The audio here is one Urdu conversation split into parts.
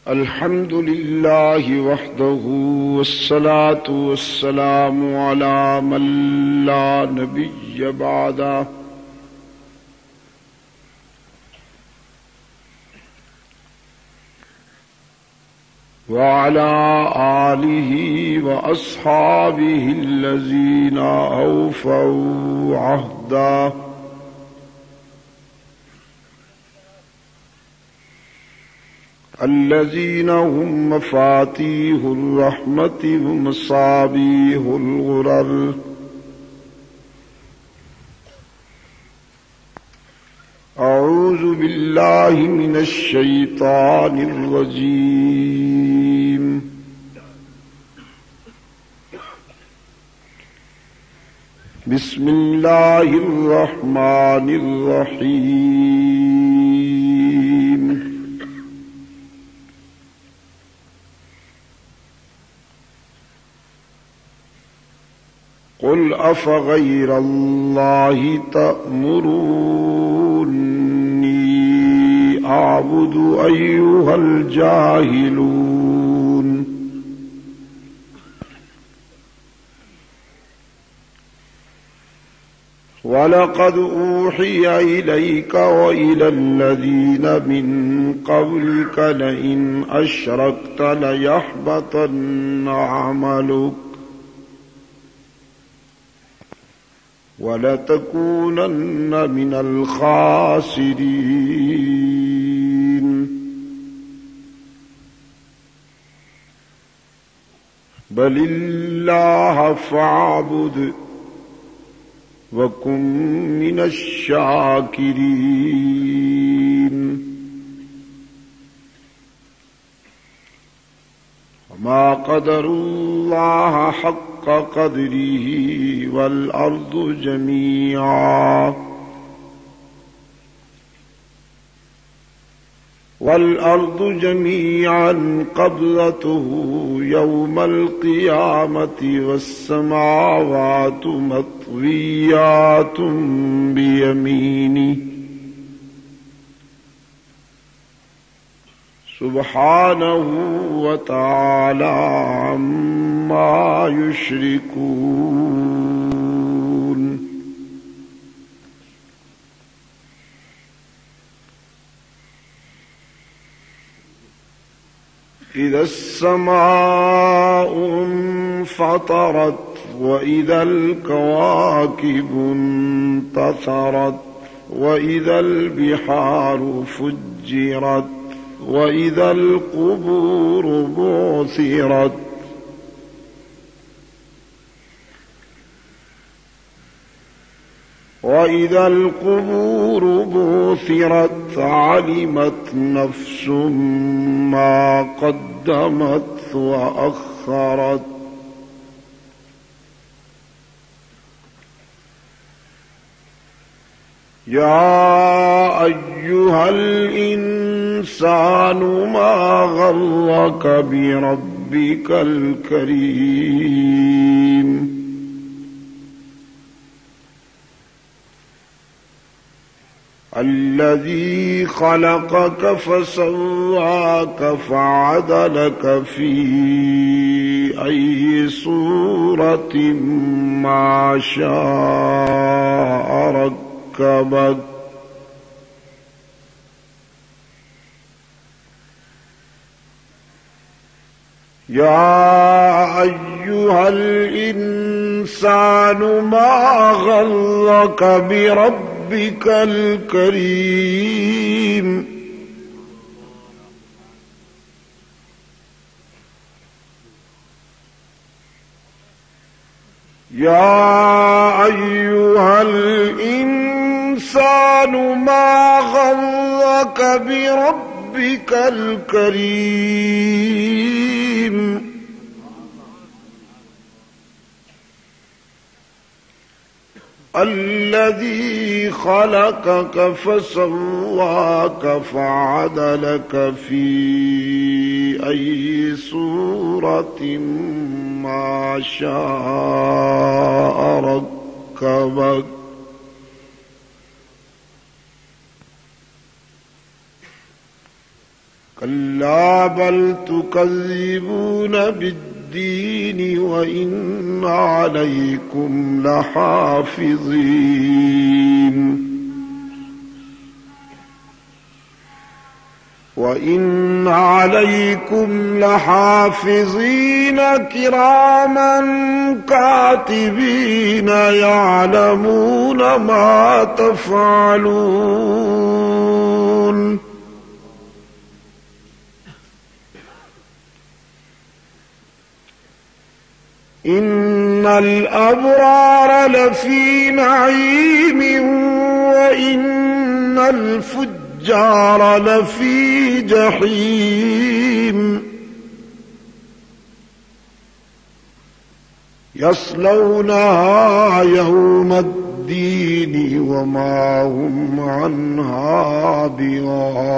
الحمد لله وحده والصلاة والسلام على من لا نبي بعده وعلى آله وأصحابه الذين أوفوا عهده الذين هم مفاتيح الرحمة ومصابيح الغرر أعوذ بالله من الشيطان الرجيم بسم الله الرحمن الرحيم قل أفغير الله تأمروني أعبد أيها الجاهلون ولقد أوحي إليك وإلى الذين من قبلك لئن أشركت ليحبطن عملك وَلَتَكُونَنَّ مِنَ الْخَاسِرِينَ بَلِ اللَّهَ فَاعْبُدْ وَكُن مِّنَ الشَّاكِرِينَ وَمَا قَدَرُوا اللَّهَ حَقَّ قدره والأرض جميعا قبضته يوم القيامة والسماوات مطويات بيمينه سبحانه وتعالى عما يشركون إذا السماء انفطرت وإذا الكواكب انتثرت وإذا البحار فجرت وإذا القبور بعثرت وإذا القبور بعثرت علمت نفس ما قدمت وأخرت يا أيها الإنسان ما غرك بربك الكريم الذي خلقك فسواك فعدلك في أي صورة ما شاء ركبك يا أيها الإنسان ما غرك بربك الكريم يا أيها الإنسان ما غرك بربك الكريم الذي خلقك فسواك فعدلك في أي صورة ما شاء ركبك كلا بل تكذبون بالدين وإن عليكم لحافظين وَإِنَّ عَلَيْكُمْ لَحَافِظِينَ كِرَامًا كَاتِبِينَ يَعْلَمُونَ مَا تَفْعَلُونَ إِنَّ الْأَبْرَارَ لَفِي نَعِيمٍ وَإِنَّ الْفُجَّارَ لفی جحیم یصلونها یوم الدین وما هم عنها بغائبین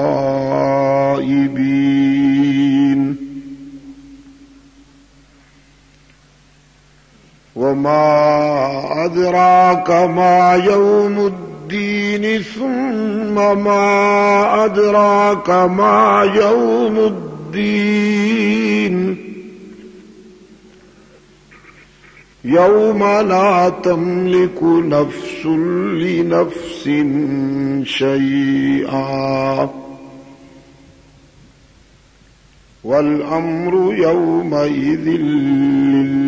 وما ادراک ما یوم الدین ثم ما أدراك ما يوم الدين يوم لا تملك نفس لنفس شيئا والأمر يومئذ لله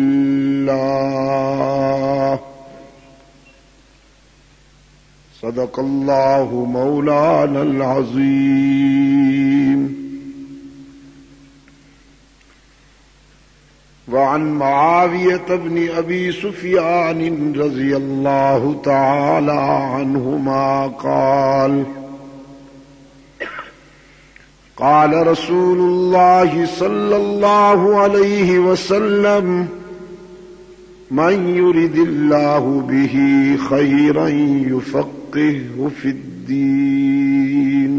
صدق اللہ مولانا العظیم وعن معاویة بن ابی سفیان رضی اللہ تعالی عنہما قال قال رسول اللہ صلی اللہ علیہ وسلم من يرد اللہ به خیرا يفقهه في الدين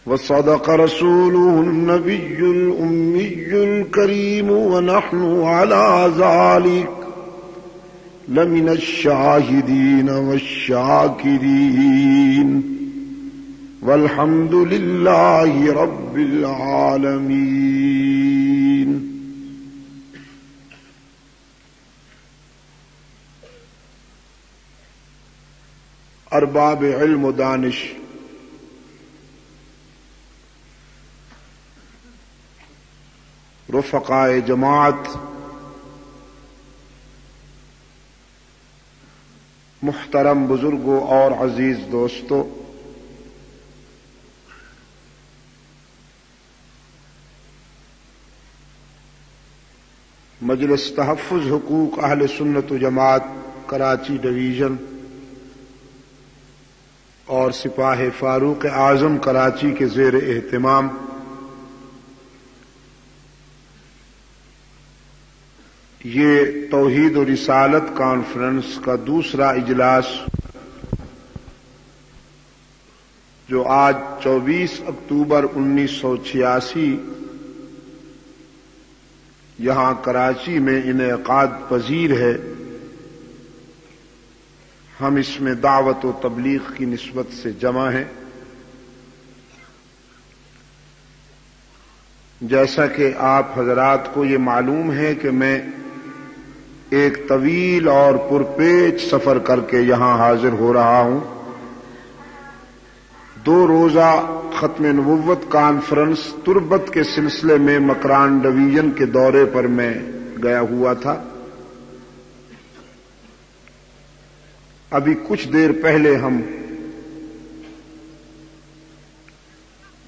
وصدق رسوله النبي الأمي الكريم ونحن على ذلك لمن الشاهدين والشاكرين والحمد لله رب العالمين. ارباب علم و دانش رفقائے جماعت محترم بزرگوں اور عزیز دوستو، مجلس تحفظ حقوق اہل سنت و جماعت کراچی ڈویژن اور سپاہ فاروق اعظم کراچی کے زیر اہتمام یہ توحید و رسالت کانفرنس کا دوسرا اجلاس جو آج 24 اکتوبر 1986 یہاں کراچی میں انعقاد پذیر ہے، ہم اس میں دعوت و تبلیغ کی نسبت سے جمع ہیں. جیسا کہ آپ حضرات کو یہ معلوم ہے کہ میں ایک طویل اور پرپیچ سفر کر کے یہاں حاضر ہو رہا ہوں. 2 روزہ ختم نبوت کانفرنس تربت کے سلسلے میں مکران ڈویژن کے دورے پر میں گیا ہوا تھا. ابھی کچھ دیر پہلے ہم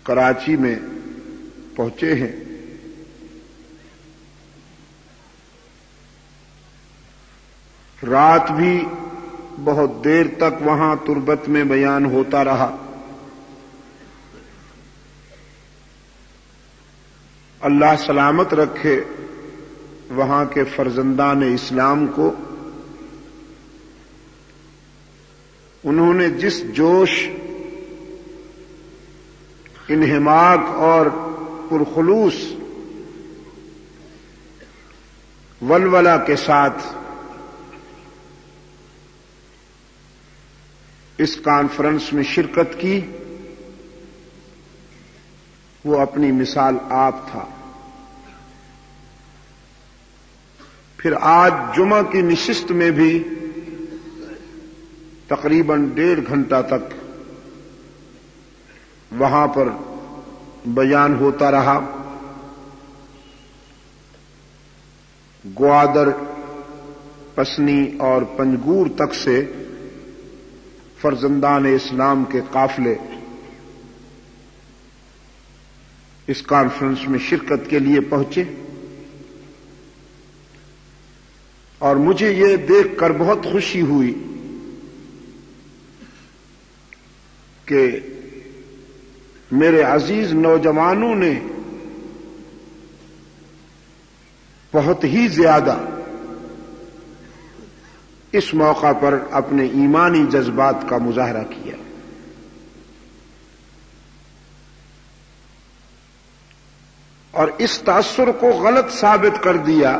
کراچی میں پہنچے ہیں. رات بھی بہت دیر تک وہاں تربت میں بیان ہوتا رہا. اللہ سلامت رکھے وہاں کے فرزندان اسلام کو. انہوں نے جس جوش، انہماک اور پرخلوص ولولہ کے ساتھ اس کانفرنس میں شرکت کی، وہ اپنی مثال آپ تھا۔ پھر آج جمعہ کی نشست میں بھی تقریباً 1.5 گھنٹہ تک وہاں پر بیان ہوتا رہا۔ گوادر، پسنی اور پنجگور تک سے فرزندان اسلام کے قافلے اس کانفرنس میں شرکت کے لیے پہنچے، اور مجھے یہ دیکھ کر بہت خوشی ہوئی کہ میرے عزیز نوجوانوں نے بہت ہی زیادہ اس موقع پر اپنے ایمانی جذبات کا مظاہرہ کیا۔ اور اس تاثر کو غلط ثابت کر دیا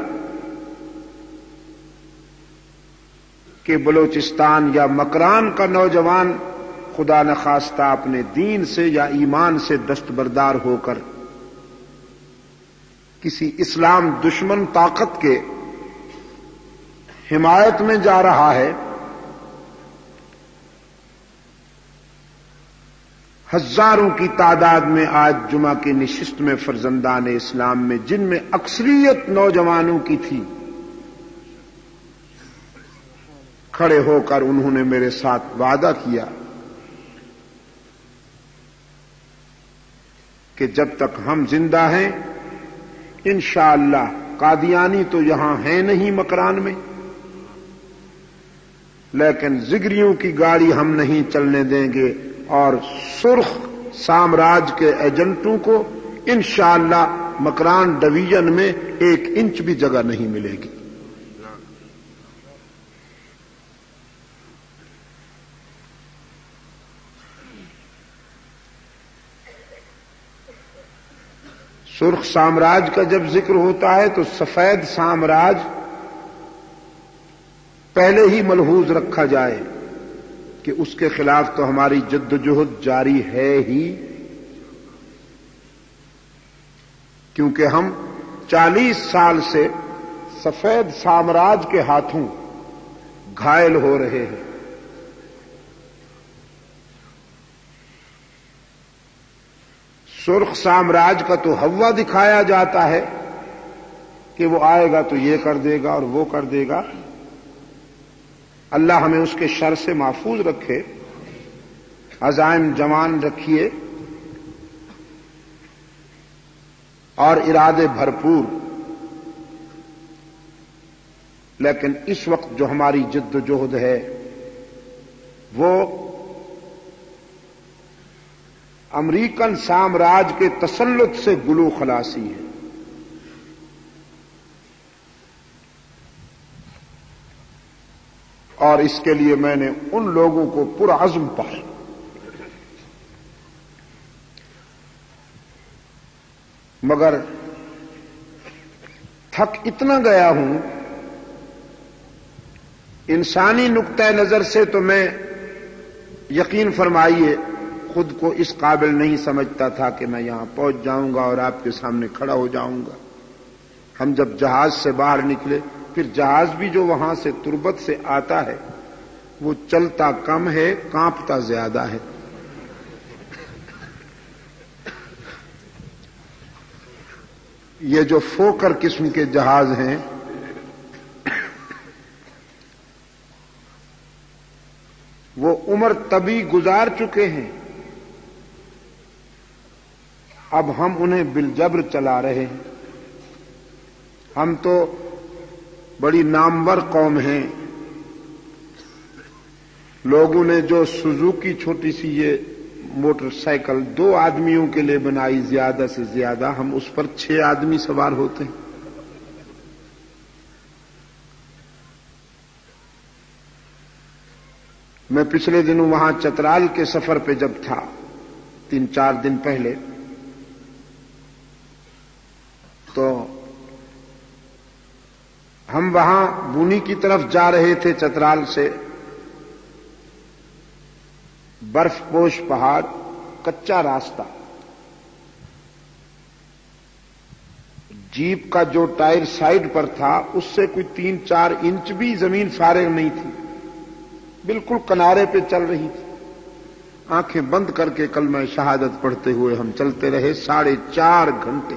کہ بلوچستان یا مکران کا نوجوان خدا نخواستہ اپنے دین سے یا ایمان سے دستبردار ہو کر کسی اسلام دشمن طاقت کے حمایت میں جا رہا ہے۔ ہزاروں کی تعداد میں آج جمعہ کی نشست میں فرزندان اسلام میں، جن میں اکثریت نوجوانوں کی تھی، کھڑے ہو کر انہوں نے میرے ساتھ وعدہ کیا کہ جب تک ہم زندہ ہیں انشاءاللہ قادیانی تو یہاں ہیں نہیں مکران میں، لیکن زگریوں کی گاڑی ہم نہیں چلنے دیں گے، اور سرخ سامراج کے ایجنٹوں کو انشاءاللہ مکران ڈویژن میں 1 انچ بھی جگہ نہیں ملے گی۔ سرخ سامراج کا جب ذکر ہوتا ہے تو سفید سامراج پہلے ہی ملحوظ رکھا جائے کہ اس کے خلاف تو ہماری جدوجہد جاری ہے ہی، کیونکہ ہم 40 سال سے سفید سامراج کے ہاتھوں گھائل ہو رہے ہیں۔ سرخ سامراج کا تو ہوا دکھایا جاتا ہے کہ وہ آئے گا تو یہ کر دے گا اور وہ کر دے گا۔ اللہ ہمیں اس کے شر سے محفوظ رکھے، عزائم جوان رکھیے اور ارادے بھرپور۔ لیکن اس وقت جو ہماری جد و جہد ہے وہ امریکن سامراج کے تسلط سے گلو خلاصی ہے۔ اور اس کے لیے میں نے ان لوگوں کو پرعزم پایا، مگر تھک اتنا گیا ہوں، انسانی نقطہ نظر سے تو میں یقین فرمائیے خود کو اس قابل نہیں سمجھتا تھا کہ میں یہاں پہنچ جاؤں گا اور آپ کے سامنے کھڑا ہو جاؤں گا۔ ہم جب جہاز سے باہر نکلے، پھر جہاز بھی جو وہاں سے تربت سے آتا ہے وہ چلتا کم ہے، کانپتا زیادہ ہے۔ یہ جو فوکر قسم کے جہاز ہیں وہ عمر طبی گزار چکے ہیں، اب ہم انہیں بالجبر چلا رہے ہیں۔ ہم تو بڑی نامور قوم ہیں، لوگوں نے جو سوزوکی چھوٹی سی یہ موٹر سائیکل 2 آدمیوں کے لیے بنائی، زیادہ سے زیادہ ہم اس پر 6 آدمی سوار ہوتے ہیں۔ میں پچھلے دنوں وہاں چترال کے سفر پہ جب تھا 3-4 دن پہلے، تو ہم وہاں بونی کی طرف جا رہے تھے۔ چترال سے برف پوش پہاڑ، کچا راستہ، جیپ کا جو ٹائر سائڈ پر تھا اس سے کوئی 3-4 انچ بھی زمین فارغ نہیں تھی، بالکل کنارے پہ چل رہی تھی۔ آنکھیں بند کر کے کلمہ شہادت پڑھتے ہوئے ہم چلتے رہے 4.5 گھنٹے۔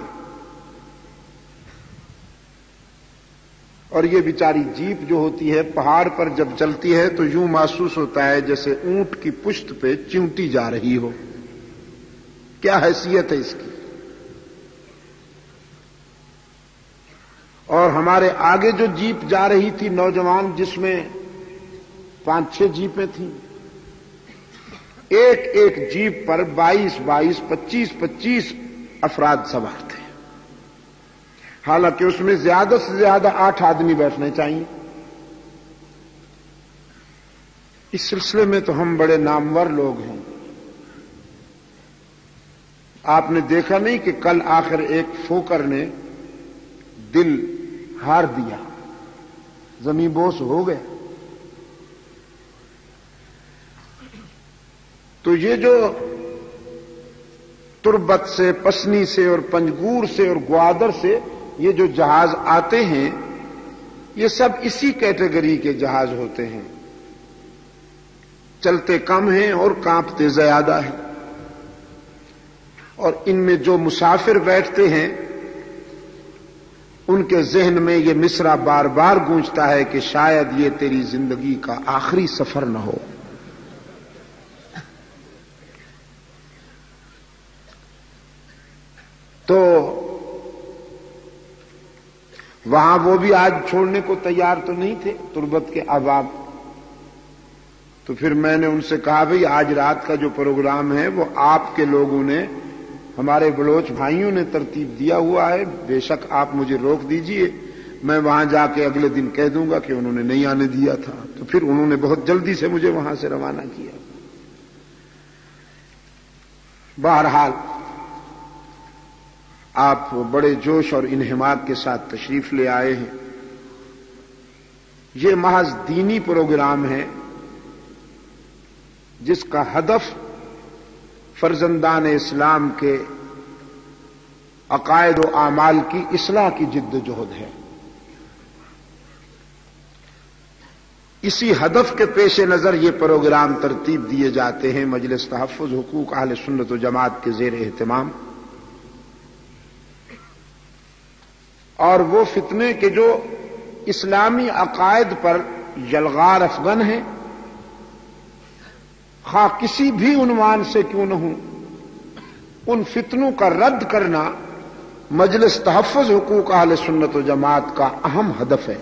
اور یہ بیچاری جیپ جو ہوتی ہے پہاڑ پر جب چلتی ہے تو یوں محسوس ہوتا ہے جیسے اونٹ کی پشت پہ چیونٹی جا رہی ہو۔ کیا حیثیت ہے اس کی۔ اور ہمارے آگے جو جیپ جا رہی تھی نوجوان، جس میں 5-6 جیپیں تھیں، ایک ایک جیپ پر 22-22 25-25 افراد سوار تھے، حالانکہ اس میں زیادہ سے زیادہ 8 آدمی بیٹھنے چاہیے۔ اس سلسلے میں تو ہم بڑے نامور لوگ ہیں۔ آپ نے دیکھا نہیں کہ کل آخر ایک فوکر نے دل ہار دیا، زمین بوس ہو گئے۔ تو یہ جو تربت سے، پسنی سے اور پنجگور سے اور گوادر سے یہ جو جہاز آتے ہیں، یہ سب اسی کیٹیگری کے جہاز ہوتے ہیں، چلتے کم ہیں اور کانپتے زیادہ ہیں۔ اور ان میں جو مسافر بیٹھتے ہیں ان کے ذہن میں یہ مصرع بار بار گونجتا ہے کہ شاید یہ تیری زندگی کا آخری سفر نہ ہو۔ تو وہاں وہ بھی آج چھوڑنے کو تیار تو نہیں تھے تربت کے احباب۔ تو پھر میں نے ان سے کہا بھئی آج رات کا جو پروگرام ہے وہ آپ کے لوگوں نے، ہمارے بلوچ بھائیوں نے ترتیب دیا ہوا ہے، بے شک آپ مجھے روک دیجئے، میں وہاں جا کے اگلے دن کہہ دوں گا کہ انہوں نے نہیں آنے دیا تھا۔ تو پھر انہوں نے بہت جلدی سے مجھے وہاں سے روانہ کیا۔ بہرحال آپ بڑے جوش اور انہماک کے ساتھ تشریف لے آئے ہیں۔ یہ محض دینی پروگرام ہے جس کا ہدف فرزندان اسلام کے عقائد و اعمال کی اصلاح کی جد و جہد ہے۔ اسی ہدف کے پیش نظر یہ پروگرام ترتیب دیے جاتے ہیں مجلس تحفظ حقوق اہل سنت و جماعت کے زیر اہتمام۔ اور وہ فتنے کے جو اسلامی عقائد پر یلغار افغن ہیں، خواہ کسی بھی عنوان سے کیوں نہ ہوں، ان فتنوں کا رد کرنا مجلس تحفظ حقوق اہل سنت و جماعت کا اہم ہدف ہے۔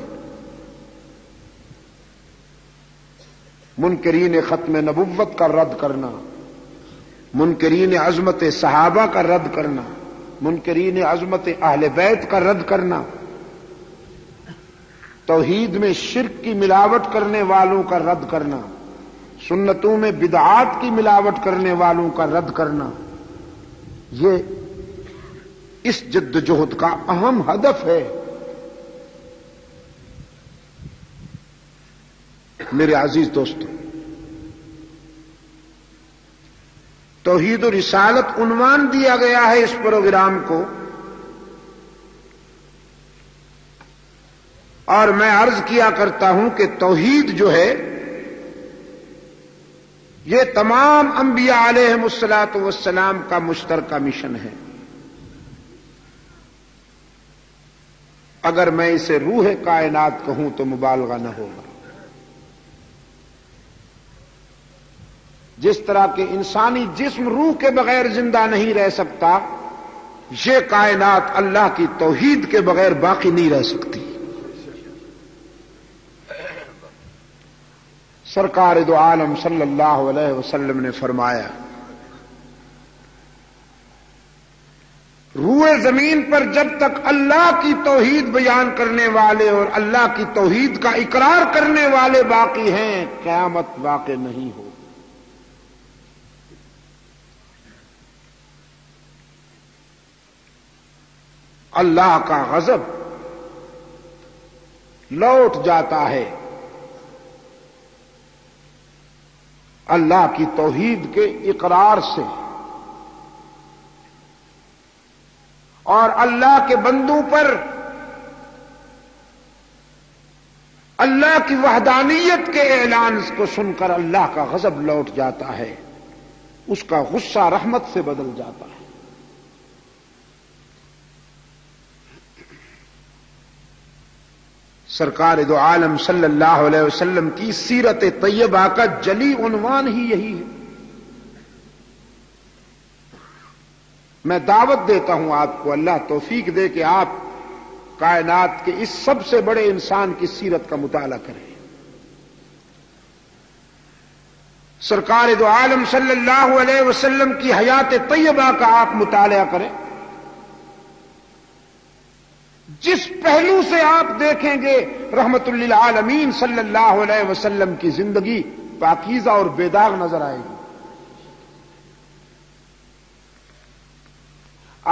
منکرین ختم نبوت کا رد کرنا، منکرین عظمت صحابہ کا رد کرنا، منکرین عظمت اہل بیت کا رد کرنا، توحید میں شرک کی ملاوٹ کرنے والوں کا رد کرنا، سنتوں میں بدعات کی ملاوٹ کرنے والوں کا رد کرنا، یہ اس جد جہد کا اہم ہدف ہے۔ میرے عزیز دوستو، توحید و رسالت عنوان دیا گیا ہے اس پروگرام کو، اور میں عرض کیا کرتا ہوں کہ توحید جو ہے یہ تمام انبیاء علیہم الصلاۃ والسلام کا مشترکہ مشن ہے۔ اگر میں اسے روح کائنات کہوں تو مبالغہ نہ ہوگا۔ جس طرح کہ انسانی جسم روح کے بغیر زندہ نہیں رہ سکتا، یہ کائنات اللہ کی توحید کے بغیر باقی نہیں رہ سکتی۔ سرکار دو عالم صلی اللہ علیہ وسلم نے فرمایا، روئے زمین پر جب تک اللہ کی توحید بیان کرنے والے اور اللہ کی توحید کا اقرار کرنے والے باقی ہیں، قیامت واقع نہیں ہو۔ اللہ کا غضب لوٹ جاتا ہے اللہ کی توحید کے اقرار سے، اور اللہ کے بندوں پر اللہ کی وحدانیت کے اعلان کو سن کر اللہ کا غضب لوٹ جاتا ہے، اس کا غصہ رحمت سے بدل جاتا ہے۔ سرکار دو عالم صلی اللہ علیہ وسلم کی سیرت طیبہ کا جلی عنوان ہی یہی ہے۔ میں دعوت دیتا ہوں آپ کو، اللہ توفیق دے کہ آپ کائنات کے اس سب سے بڑے انسان کی سیرت کا مطالعہ کریں۔ سرکار دو عالم صلی اللہ علیہ وسلم کی حیات طیبہ کا آپ مطالعہ کریں۔ جس پہلو سے آپ دیکھیں گے رحمت للعالمین صلی اللہ علیہ وسلم کی زندگی پاکیزہ اور بے داغ نظر آئے گی۔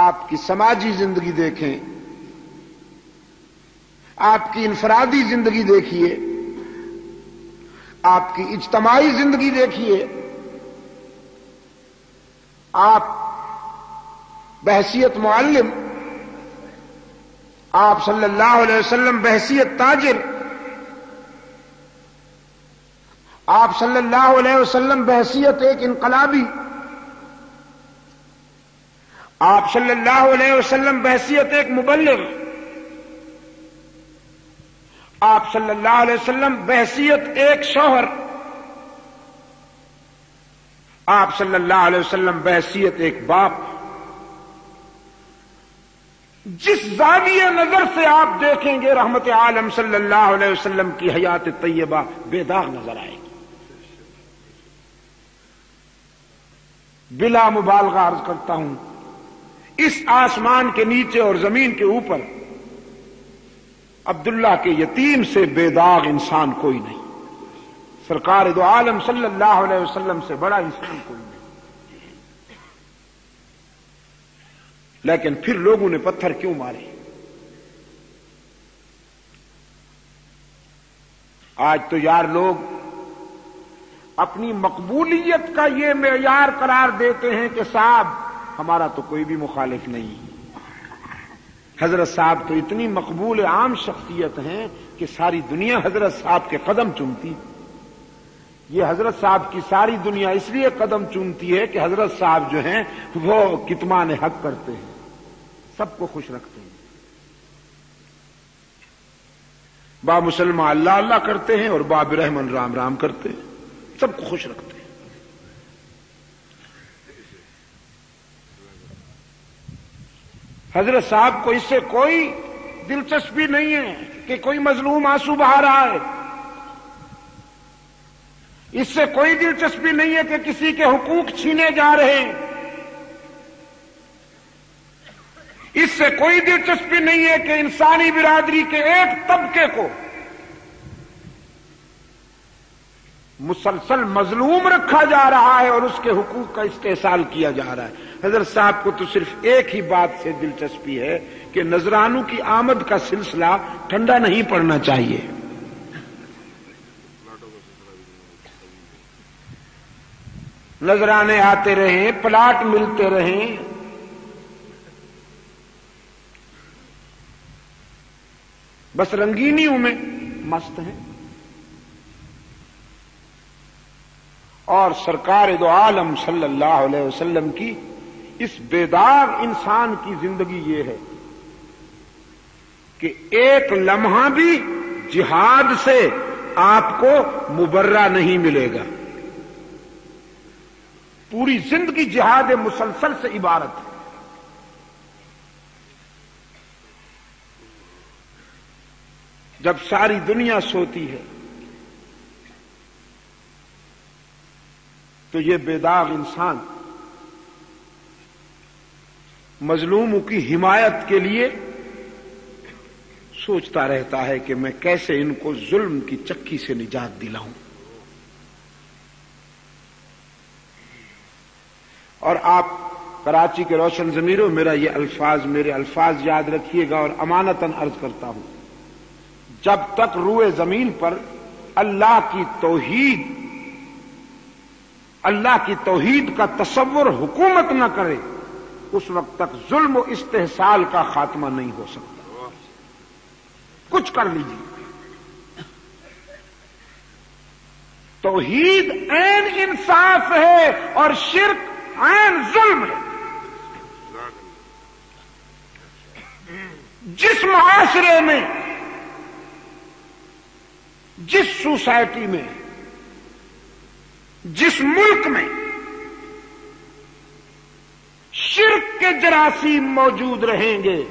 آپ کی سماجی زندگی دیکھیں، آپ کی انفرادی زندگی دیکھیے، آپ کی اجتماعی زندگی دیکھیے، آپ بحیثیت معلم، آپ صلی اللہ علیہ وسلم بحیثیت تاجر، آپ صلی اللہ علیہ وسلم بحیثیت ایک انقلابی، آپ صلی اللہ علیہ وسلم بحیثیت ایک مبلغ، آپ صلی اللہ علیہ وسلم بحیثیت ایک شوہر، آپ صلی اللہ علیہ وسلم بحیثیت ایک باپ۔ جس زاویہ نظر سے آپ دیکھیں گے رحمت عالم صلی اللہ علیہ وسلم کی حیات طیبہ بے داغ نظر آئے گی۔ بلا مبالغہ عرض کرتا ہوں، اس آسمان کے نیچے اور زمین کے اوپر عبداللہ کے یتیم سے بے داغ انسان کوئی نہیں، سرکار دو عالم صلی اللہ علیہ وسلم سے بڑا انسان کوئی نہیں۔ لیکن پھر لوگوں نے پتھر کیوں مارے؟ آج تو یار لوگ اپنی مقبولیت کا یہ معیار قرار دیتے ہیں کہ صاحب ہمارا تو کوئی بھی مخالف نہیں، حضرت صاحب تو اتنی مقبول عام شخصیت ہیں کہ ساری دنیا حضرت صاحب کے قدم چومتی۔ یہ حضرت صاحب کی ساری دنیا اس لیے قدم چومتی ہے کہ حضرت صاحب جو ہیں وہ کتمان حق کرتے ہیں، سب کو خوش رکھتے ہیں، با مسلمان اللہ اللہ کرتے ہیں اور با برحمن رام رام کرتے ہیں، سب کو خوش رکھتے ہیں۔ حضرت صاحب کو اس سے کوئی دلچسپی نہیں ہے کہ کوئی مظلوم آنسو بہا رہا ہے، اس سے کوئی دلچسپی نہیں ہے کہ کسی کے حقوق چھینے جا رہے ہیں، اس سے کوئی دلچسپی نہیں ہے کہ انسانی برادری کے ایک طبقے کو مسلسل مظلوم رکھا جا رہا ہے اور اس کے حقوق کا استحصال کیا جا رہا ہے۔ حضرت صاحب کو تو صرف ایک ہی بات سے دلچسپی ہے کہ نذرانوں کی آمد کا سلسلہ ٹھنڈا نہیں پڑنا چاہیے۔ نذرانے آتے رہیں، پلاٹ ملتے رہیں، بس رنگینیوں میں مست ہیں۔ اور سرکار دو عالم صلی اللہ علیہ وسلم کی اس بے داغ انسان کی زندگی یہ ہے کہ ایک لمحہ بھی جہاد سے آپ کو مبرہ نہیں ملے گا، پوری زندگی جہاد مسلسل سے عبارت ہے۔ جب ساری دنیا سوتی ہے تو یہ بے داغ انسان مظلوموں کی حمایت کے لیے سوچتا رہتا ہے کہ میں کیسے ان کو ظلم کی چکی سے نجات دلاؤں۔ اور آپ کراچی کے روشن ضمیروں میرے الفاظ یاد رکھیے گا اور امانتاً عرض کرتا ہوں، جب تک روئے زمین پر اللہ کی توحید کا تصور حکومت نہ کرے، اس وقت تک ظلم و استحصال کا خاتمہ نہیں ہو سکتا. کچھ کر لیجیے. توحید عین انصاف ہے اور شرک عین ظلم ہے. جس معاشرے میں، جس سوسائٹی میں، جس ملک میں شرک کے جراثیم موجود رہیں گے،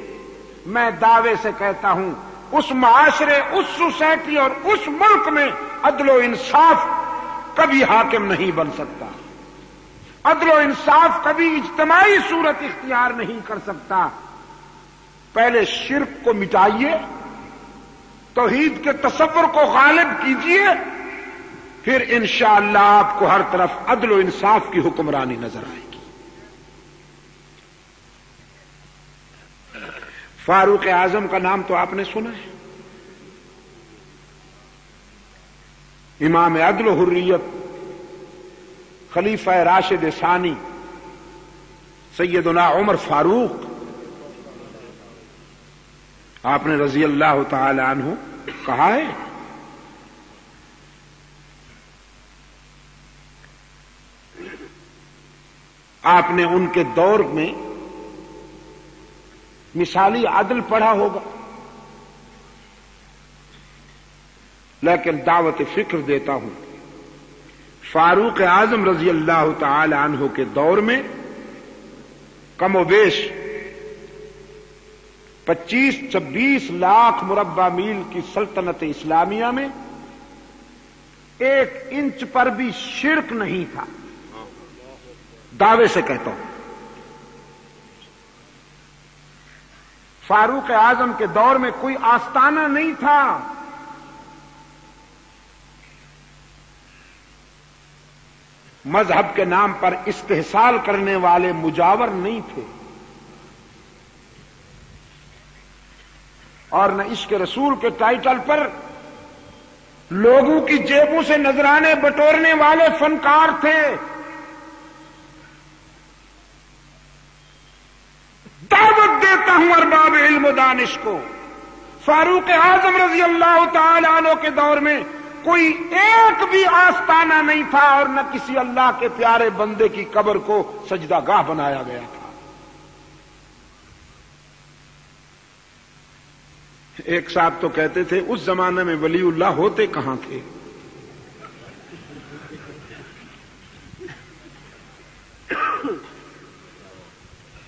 میں دعوے سے کہتا ہوں اس معاشرے، اس سوسائٹی اور اس ملک میں عدل و انصاف کبھی حاکم نہیں بن سکتا. عدل و انصاف کبھی اجتماعی صورت اختیار نہیں کر سکتا. پہلے شرک کو مٹائیے، توحید کے تصور کو غالب کیجیے، پھر انشاءاللہ آپ کو ہر طرف عدل و انصاف کی حکمرانی نظر آئے گی. فاروق اعظم کا نام تو آپ نے سنا ہے. امام عدل و حریت، خلیفہ راشد ثانی سیدنا عمر فاروق، آپ نے رضی اللہ تعالی عنہ کہا ہے آپ نے ان کے دور میں مثالی عدل پڑھا ہوگا، لیکن دعوت فکر دیتا ہوں فاروق اعظم رضی اللہ تعالی عنہ کے دور میں کم و بیش 25-26 لاکھ مربع میل کی سلطنت اسلامیہ میں 1 انچ پر بھی شرک نہیں تھا. دعوے سے کہتا ہوں فاروق اعظم کے دور میں کوئی آستانہ نہیں تھا. مذہب کے نام پر استحصال کرنے والے مجاور نہیں تھے، اور نہ عشق رسول کے ٹائٹل پر لوگوں کی جیبوں سے نذرانے بٹورنے والے فنکار تھے. دعوت دیتا ہوں ارباب علم و دانش کو، فاروق اعظم رضی اللہ تعالی عنہ کے دور میں کوئی ایک بھی آستانہ نہیں تھا، اور نہ کسی اللہ کے پیارے بندے کی قبر کو سجدہ گاہ بنایا گیا تھا. ایک صاحب تو کہتے تھے اس زمانے میں ولی اللہ ہوتے کہاں تھے.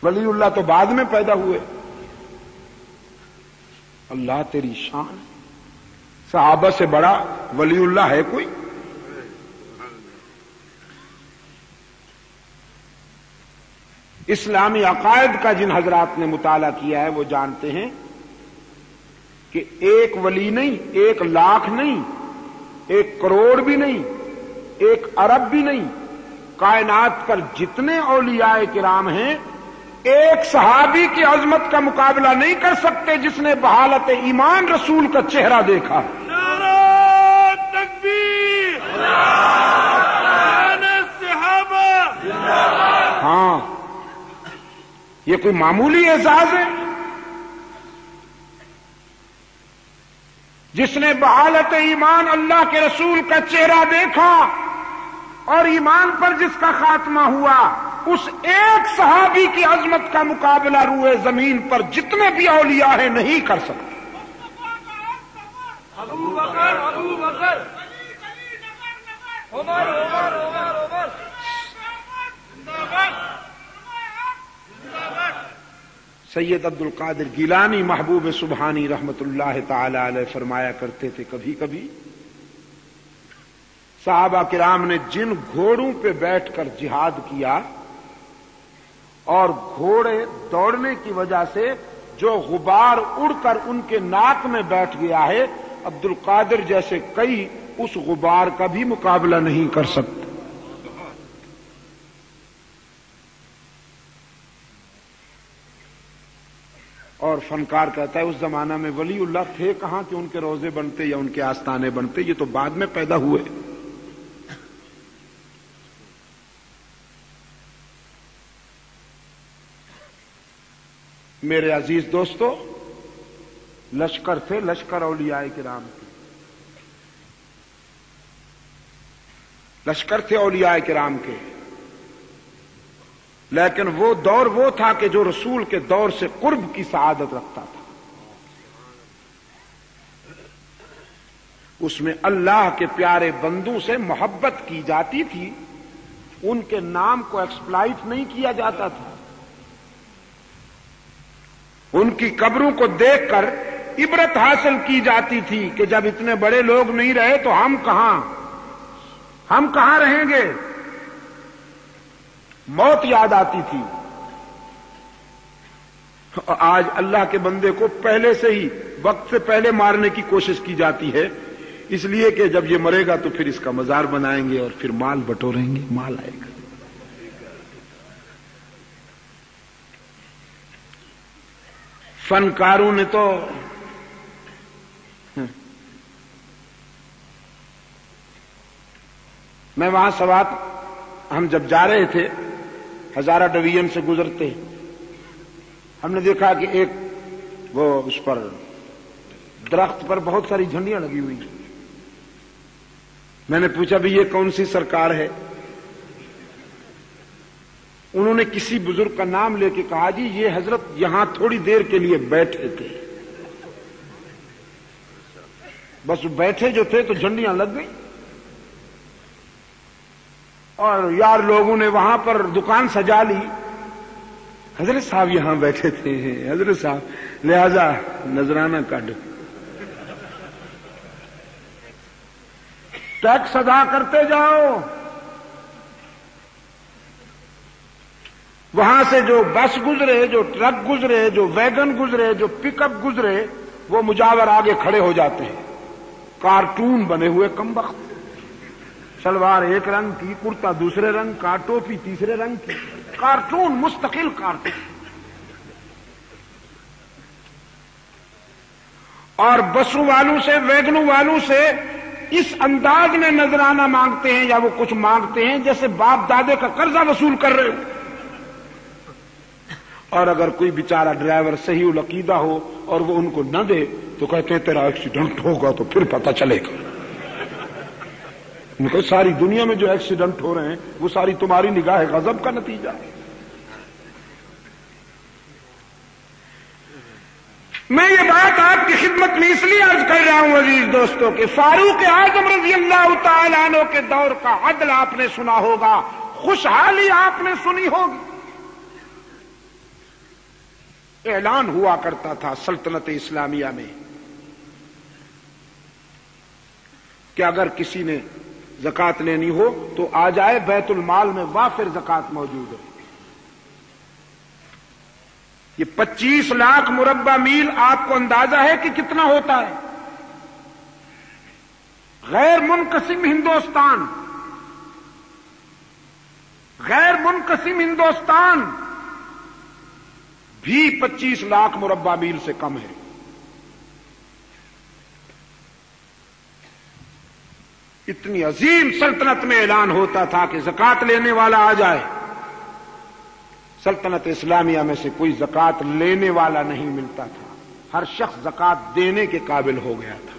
ولی اللہ تو بعد میں پیدا ہوئے. اللہ تیری شان، صحابہ سے بڑا ولی اللہ ہے کوئی؟ اسلامی عقائد کا جن حضرات نے مطالعہ کیا ہے وہ جانتے ہیں کہ 1 ولی نہیں، 1 لاکھ نہیں، 1 کروڑ بھی نہیں، 1 ارب بھی نہیں، کائنات پر جتنے اولیاء کرام ہیں ایک صحابی کی عظمت کا مقابلہ نہیں کر سکتے جس نے بحالت ایمان رسول کا چہرہ دیکھا. نعرہ تکبیر، نعرہ صحابہ. ہاں، یہ کوئی معمولی اعزاز ہے؟ جس نے بحالت ایمان اللہ کے رسول کا چہرہ دیکھا اور ایمان پر جس کا خاتمہ ہوا، اس ایک صحابی کی عظمت کا مقابلہ روئے زمین پر جتنے بھی اولیاء ہیں نہیں کر سکتے. ابو بکر، ابو بکر، عمر، عمر، عمر، عمر. سید عبد القادر گیلانی محبوب سبحانی رحمت اللہ تعالی علیہ فرمایا کرتے تھے کبھی کبھی صحابہ کرام نے جن گھوڑوں پہ بیٹھ کر جہاد کیا اور گھوڑے دوڑنے کی وجہ سے جو غبار اڑ کر ان کے ناک میں بیٹھ گیا ہے، عبد القادر جیسے کئی اس غبار کا بھی مقابلہ نہیں کر سکتے. اور فنکار کہتا ہے اس زمانہ میں ولی اللہ تھے کہاں کہ ان کے روزے بنتے یا ان کے آستانے بنتے، یہ تو بعد میں پیدا ہوئے. میرے عزیز دوستو، لشکر تھے، لشکر اولیاء کرام کے، لشکر تھے اولیاء کرام کے، لیکن وہ دور وہ تھا کہ جو رسول کے دور سے قرب کی سعادت رکھتا تھا۔ اس میں اللہ کے پیارے بندوں سے محبت کی جاتی تھی، ان کے نام کو ایکسپلائٹ نہیں کیا جاتا تھا، ان کی قبروں کو دیکھ کر عبرت حاصل کی جاتی تھی کہ جب اتنے بڑے لوگ نہیں رہے تو ہم کہاں رہیں گے، موت یاد آتی تھی۔ آج اللہ کے بندے کو پہلے سے ہی وقت سے پہلے مارنے کی کوشش کی جاتی ہے، اس لیے کہ جب یہ مرے گا تو پھر اس کا مزار بنائیں گے اور پھر مال بٹوریں گے، مال آئے گا۔ فنکاروں نے تو میں وہاں سوات ہم جب جا رہے تھے ہزارہ ڈویژن سے گزرتے، ہم نے دیکھا کہ ایک وہ اس پر درخت پر بہت ساری جھنڈیاں لگی ہوئی ہیں۔ میں نے پوچھا بھی یہ کون سی سرکار ہے؟ انہوں نے کسی بزرگ کا نام لے کے کہا جی یہ حضرت یہاں تھوڑی دیر کے لیے بیٹھے تھے، بس بیٹھے جو تھے تو جھنڈیاں لگ گئی، اور یار لوگوں نے وہاں پر دکان سجا لی، حضرت صاحب یہاں بیٹھے تھے، حضرت صاحب لہذا نذرانہ کاٹ، ٹیکس ادا کرتے جاؤ۔ وہاں سے جو بس گزرے، جو ٹرک گزرے، جو ویگن گزرے، جو پک اپ گزرے، وہ مجاور آگے کھڑے ہو جاتے ہیں، کارٹون بنے ہوئے کمبخت، شلوار ایک رنگ کی، کرتا دوسرے رنگ کا، ٹوپی تیسرے رنگ کی، کارٹون، مستقل کارٹون۔ اور بسوں والوں سے، ویگنوں والوں سے اس انداز میں نذرانہ مانگتے ہیں یا وہ کچھ مانگتے ہیں جیسے باپ دادے کا قرضہ وصول کر رہے ہو۔ اور اگر کوئی بیچارہ ڈرائیور صحیح العقیدہ ہو اور وہ ان کو نہ دے تو کہتے ہیں تیرا ایکسیڈنٹ ہوگا تو پھر پتہ چلے گا۔ ان کو ساری دنیا میں جو ایکسیڈنٹ ہو رہے ہیں وہ ساری تمہاری نگاہ غضب کا نتیجہ ہے۔ میں یہ بات آپ کی خدمت میں اس لیے عرض کر رہا ہوں عزیز دوستوں کہ فاروق اعظم رضی اللہ تعالیٰ عنہ کے دور کا عدل آپ نے سنا ہوگا، خوشحالی آپ نے سنی ہوگی۔ اعلان ہوا کرتا تھا سلطنت اسلامیہ میں کہ اگر کسی نے زکوٰۃ لینی ہو تو آ جائے، بیت المال میں وافر زکوٰۃ موجود ہے۔ یہ 25 لاکھ مربع میل آپ کو اندازہ ہے کہ کتنا ہوتا ہے؟ غیر منقسم ہندوستان، غیر منقسم ہندوستان بھی 25 لاکھ مربع میل سے کم ہے۔ اتنی عظیم سلطنت میں اعلان ہوتا تھا کہ زکوٰۃ لینے والا آ جائے۔ سلطنت اسلامیہ میں سے کوئی زکوٰۃ لینے والا نہیں ملتا تھا، ہر شخص زکوٰۃ دینے کے قابل ہو گیا تھا۔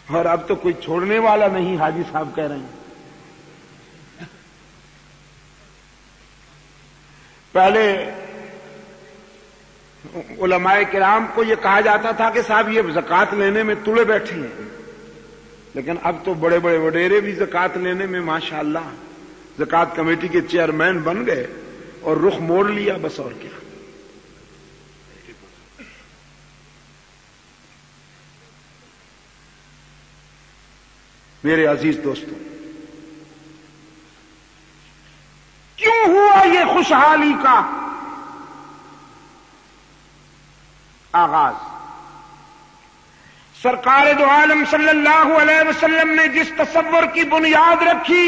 اور اب تو کوئی چھوڑنے والا نہیں، حاجی صاحب کہہ رہے ہیں۔ پہلے علماء کرام کو یہ کہا جاتا تھا کہ صاحب یہ زکوٰۃ لینے میں تڑے بیٹھے ہیں، لیکن اب تو بڑے بڑے وڈیرے بھی زکوٰۃ لینے میں ماشاءاللہ زکوٰۃ کمیٹی کے چیئرمین بن گئے اور رخ موڑ لیا، بس اور کیا۔ میرے عزیز دوستوں، کیوں ہوا یہ خوشحالی کا آغاز؟ سرکار دو عالم صلی اللہ علیہ وسلم نے جس تصور کی بنیاد رکھی،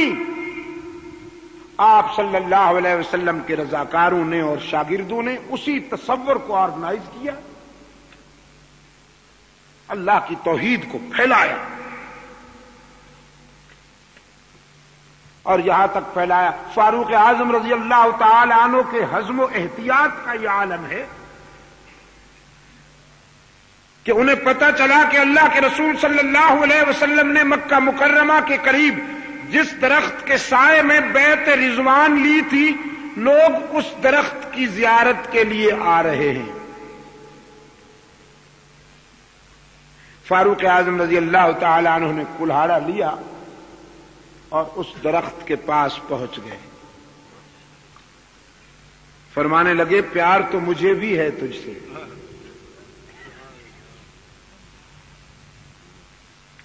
آپ صلی اللہ علیہ وسلم کے رضاکاروں نے اور شاگردوں نے اسی تصور کو آرگنائز کیا، اللہ کی توحید کو پھیلایا، اور یہاں تک پھیلایا. فاروق اعظم رضی اللہ تعالی عنہ کے حزم و احتیاط کا یہ عالم ہے کہ انہیں پتا چلا کہ اللہ کے رسول صلی اللہ علیہ وسلم نے مکہ مکرمہ کے قریب جس درخت کے سائے میں بیعت رضوان لی تھی لوگ اس درخت کی زیارت کے لیے آ رہے ہیں. فاروق اعظم رضی اللہ تعالی عنہ نے کلہاڑا لیا اور اس درخت کے پاس پہنچ گئے. فرمانے لگے پیار تو مجھے بھی ہے تجھ سے،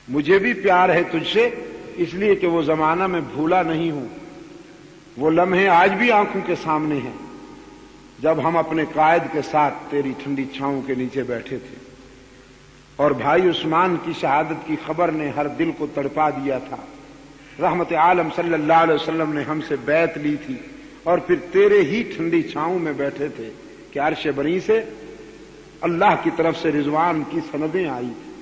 مجھے بھی پیار ہے تجھ سے، اس لیے کہ وہ زمانہ میں بھولا نہیں ہوں. وہ لمحے آج بھی آنکھوں کے سامنے ہیں جب ہم اپنے قائد کے ساتھ تیری ٹھنڈی چھاؤں کے نیچے بیٹھے تھے اور بھائی عثمان کی شہادت کی خبر نے ہر دل کو تڑپا دیا تھا. رحمت عالم صلی اللہ علیہ وسلم نے ہم سے بیعت لی تھی اور پھر تیرے ہی ٹھنڈی چھاؤں میں بیٹھے تھے کہ عرش بری سے اللہ کی طرف سے رضوان کی سندیں آئی تھی.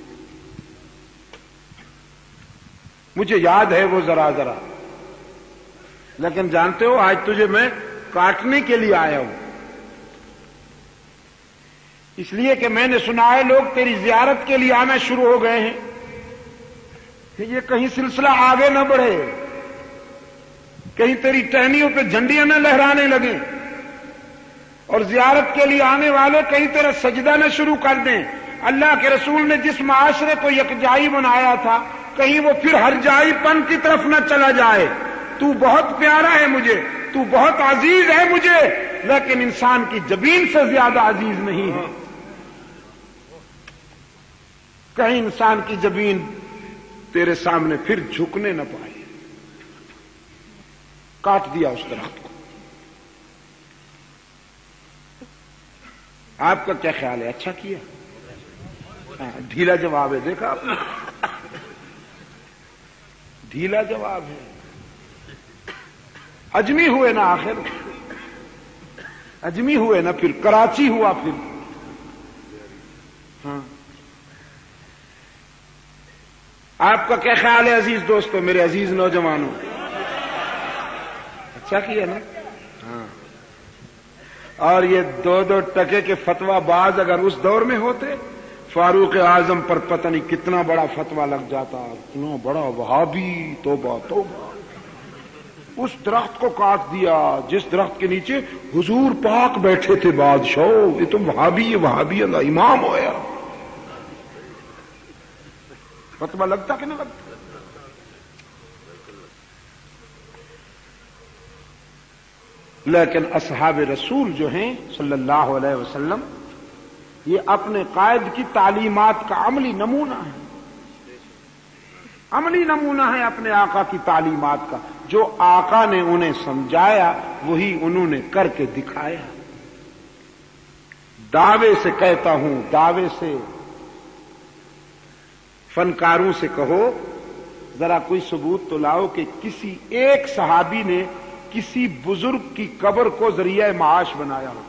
مجھے یاد ہے وہ ذرا ذرا، لیکن جانتے ہو آج تجھے میں کاٹنے کے لیے آیا ہوں، اس لیے کہ میں نے سنا ہے لوگ تیری زیارت کے لیے آنا شروع ہو گئے ہیں کہ یہ کہیں سلسلہ آگے نہ بڑھے، کہیں تیری ٹہنیوں پہ جھنڈیاں نہ لہرانے لگیں، اور زیارت کے لیے آنے والے کہیں تیرا سجدہ نہ شروع کر دیں. اللہ کے رسول نے جس معاشرے کو یکجائی بنایا تھا کہیں وہ پھر ہر جائی پن کی طرف نہ چلا جائے. تو بہت پیارا ہے مجھے، تو بہت عزیز ہے مجھے، لیکن انسان کی جبین سے زیادہ عزیز نہیں ہے. کہیں انسان کی جبین تیرے سامنے پھر جھکنے نہ پائے. کاٹ دیا اس درخت کو. آپ کا کیا خیال ہے؟ اچھا کیا؟ ڈھیلا جواب ہے، دیکھا آپ نے، ڈھیلا جواب ہے. اجمی ہوئے نا، آخر اجمی ہوئے نا، پھر کراچی ہوا، پھر ہاں. آپ کا کیا خیال ہے عزیز دوستو، میرے عزیز نوجوانوں؟ اچھا کیا نا. ہاں. اور یہ 2 ٹکے کے فتویٰ باز اگر اس دور میں ہوتے فاروق اعظم پر پتہ نہیں کتنا بڑا فتویٰ لگ جاتا، اتنا بڑا وہابی. توبہ توبہ. اس درخت کو کاٹ دیا جس درخت کے نیچے حضور پاک بیٹھے تھے بادشاہ. یہ تو وہابی، یہ وہابی اللہ امام ہویا. فتویٰ لگتا کہ نہ لگتا؟ لیکن اصحاب رسول جو ہیں صلی اللہ علیہ وسلم یہ اپنے قائد کی تعلیمات کا عملی نمونہ ہے. عملی نمونہ ہے اپنے آقا کی تعلیمات کا. جو آقا نے انہیں سمجھایا وہی انہوں نے کر کے دکھایا. دعوے سے کہتا ہوں، دعوے سے. فنکاروں سے کہو ذرا کوئی ثبوت تو لاؤ کہ کسی ایک صحابی نے کسی بزرگ کی قبر کو ذریعہ معاش بنایا ہو.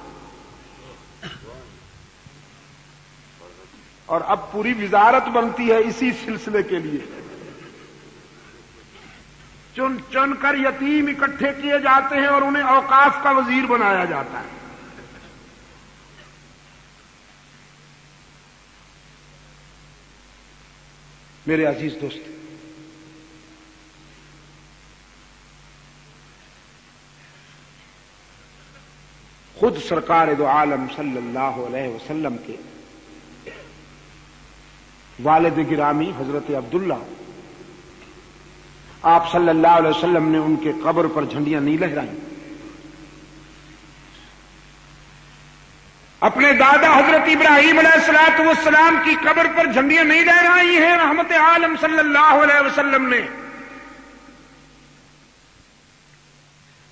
اور اب پوری وزارت بنتی ہے اسی سلسلے کے لیے. چن چن کر یتیم اکٹھے کیے جاتے ہیں اور انہیں اوقاف کا وزیر بنایا جاتا ہے. میرے عزیز دوست، خود سرکار دو عالم صلی اللہ علیہ وسلم کے والد گرامی حضرت عبداللہ، آپ صلی اللہ علیہ وسلم نے ان کے قبر پر جھنڈیاں نہیں لہرائیں. اپنے دادا حضرت ابراہیم علیہ السلام کی قبر پر جھنڈیاں نہیں لہرائی ہیں رحمت عالم صلی اللہ علیہ وسلم نے،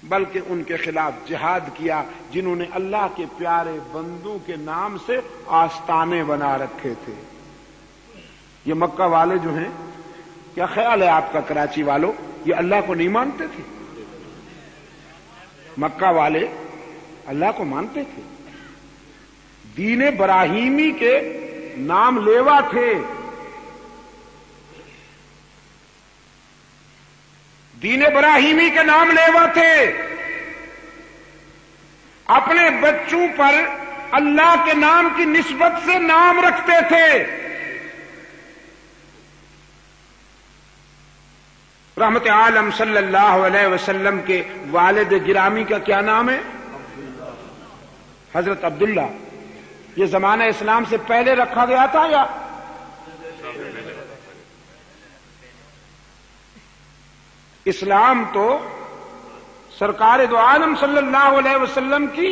بلکہ ان کے خلاف جہاد کیا جنہوں نے اللہ کے پیارے بندوں کے نام سے آستانے بنا رکھے تھے. یہ مکہ والے جو ہیں، کیا خیال ہے آپ کا کراچی والوں، یہ اللہ کو نہیں مانتے تھے؟ مکہ والے اللہ کو مانتے تھے، دین ابراہیمی کے نام لیوا تھے. دین ابراہیمی کے نام لیوا تھے، اپنے بچوں پر اللہ کے نام کی نسبت سے نام رکھتے تھے۔ رحمت عالم صلی اللہ علیہ وسلم کے والد گرامی کا کیا نام ہے؟ حضرت عبداللہ۔ یہ زمانہ اسلام سے پہلے رکھا گیا تھا یا اسلام تو سرکار دو عالم صلی اللہ علیہ وسلم کی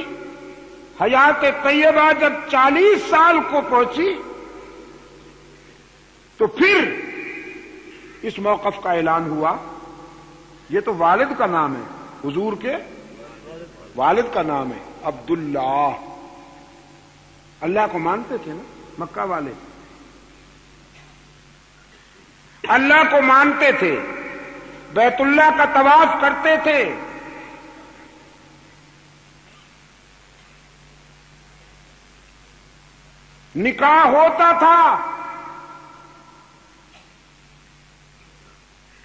حیات طیبہ جب 40 سال کو پہنچی تو پھر اس موقف کا اعلان ہوا۔ یہ تو والد کا نام ہے، حضور کے والد کا نام ہے عبداللہ۔ اللہ کو مانتے تھے نا مکہ والے، اللہ کو مانتے تھے، بیت اللہ کا طواف کرتے تھے، نکاح ہوتا تھا،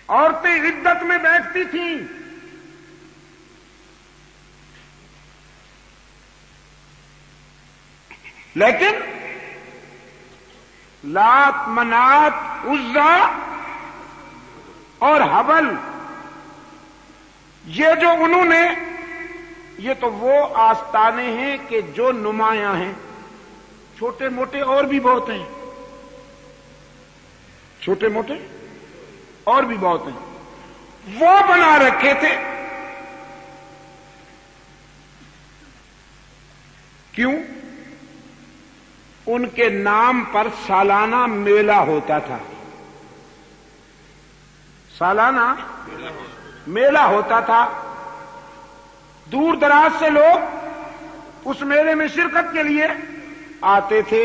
عورتیں عدت میں بیٹھتی تھیں، لیکن لات منات عزا اور حبل یہ جو انہوں نے، یہ تو وہ آستانے ہیں کہ جو نمایاں ہیں، چھوٹے موٹے اور بھی بہت ہیں، چھوٹے موٹے اور بھی بہت ہیں، وہ بنا رکھے تھے۔ کیوں؟ ان کے نام پر سالانہ میلہ ہوتا تھا، سالانہ میلہ ہوتا تھا، دور دراز سے لوگ اس میلے میں شرکت کے لیے آتے تھے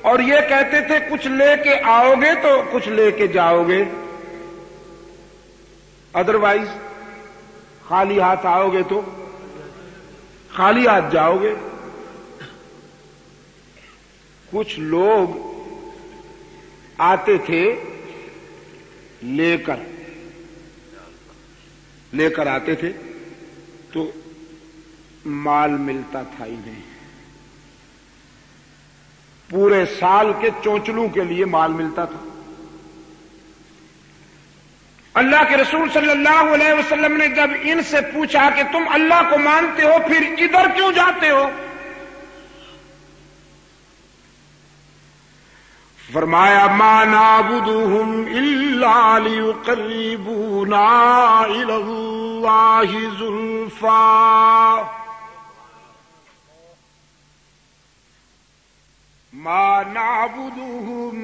اور یہ کہتے تھے کچھ لے کے آؤ گے تو کچھ لے کے جاؤ گے، ادروائز خالی ہاتھ آؤ گے تو خالی ہاتھ جاؤ گے۔ کچھ لوگ آتے تھے لے کر آتے تھے تو مال ملتا تھا انہیں، پورے سال کے چونچلوں کے لیے مال ملتا تھا۔ اللہ کے رسول صلی اللہ علیہ وسلم نے جب ان سے پوچھا کہ تم اللہ کو مانتے ہو پھر ادھر کیوں جاتے ہو، فرمایا ما نعبدهم الا ليقربونا الى الله زلفى، ما نعبدهم،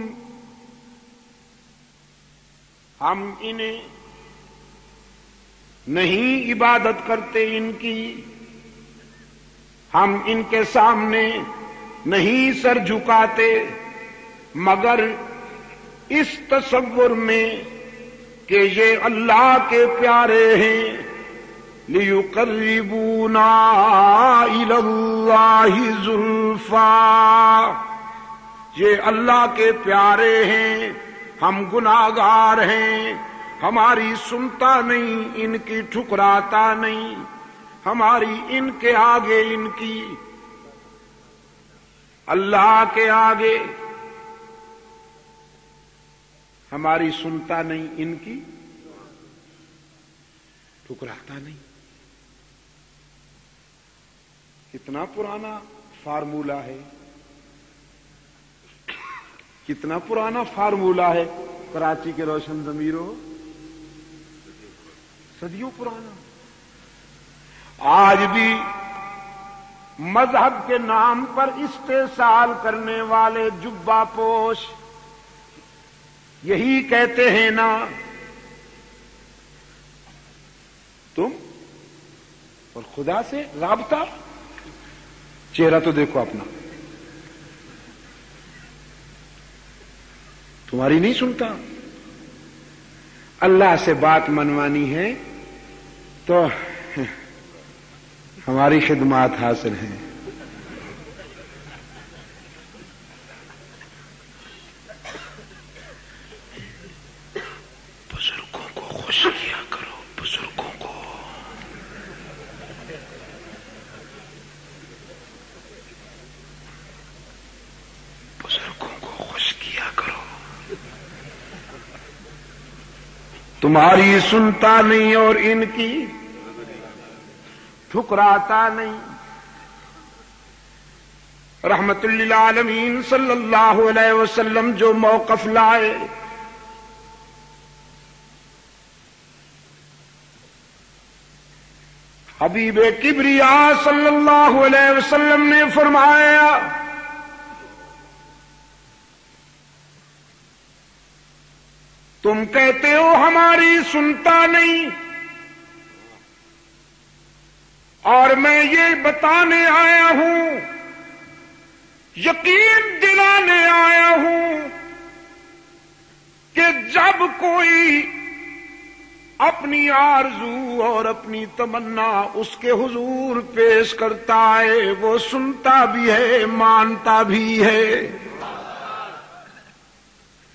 ہم انہیں نہیں عبادت کرتے ان کی، ہم ان کے سامنے نہیں سر جھکاتے مگر اس تصور میں کہ یہ اللہ کے پیارے ہیں، لِيُقَرِّبُونَا إِلَى اللَّهِ زُلْفَىٰ، یہ اللہ کے پیارے ہیں، ہم گناہگار ہیں، ہماری سنتا نہیں، ان کی ٹھکراتا نہیں، ہماری ان کے آگے ان کی، اللہ کے آگے ہماری سنتا نہیں، ان کی ٹھکراتا نہیں۔ کتنا پرانا فارمولہ ہے، کتنا پرانا فارمولہ ہے کراچی کے روشن ضمیروں، صدیوں پرانا۔ آج بھی مذہب کے نام پر استحصال کرنے والے جبہ پوش یہی کہتے ہیں نا، تم اور خدا سے رابطہ، چہرہ تو دیکھو اپنا، تمہاری نہیں سنتا، اللہ سے بات منوانی ہے تو ہماری خدمات حاصل ہیں۔ بزرگوں کو خوش کیا کرو، تمہاری سنتا نہیں اور ان کی ٹھکراتا نہیں. رحمت للعالمین صلی اللہ علیہ وسلم جو موقف لائے، حبیب کبریا صلی اللہ علیہ وسلم نے فرمایا تم کہتے ہو ہماری سنتا نہیں، اور میں یہ بتانے آیا ہوں، یقین دلانے آیا ہوں کہ جب کوئی اپنی آرزو اور اپنی تمنا اس کے حضور پیش کرتا ہے وہ سنتا بھی ہے، مانتا بھی ہے.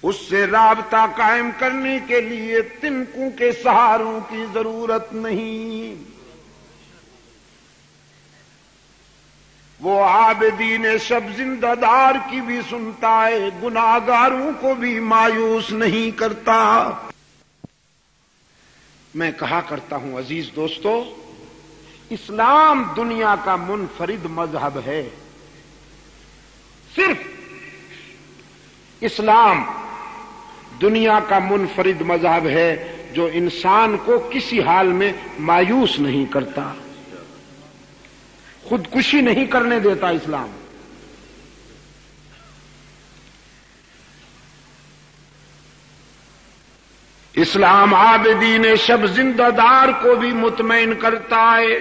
اس سے رابطہ قائم کرنے کے لیے تنکوں کے سہاروں کی ضرورت نہیں. وہ عابدین شب زندہ دار کی بھی سنتا ہے، گناہگاروں کو بھی مایوس نہیں کرتا. میں کہا کرتا ہوں عزیز دوستو، اسلام دنیا کا منفرد مذہب ہے. صرف اسلام دنیا کا منفرد مذہب ہے جو انسان کو کسی حال میں مایوس نہیں کرتا، خودکشی نہیں کرنے دیتا. اسلام اسلام عابدین شب زندہ دار کو بھی مطمئن کرتا ہے،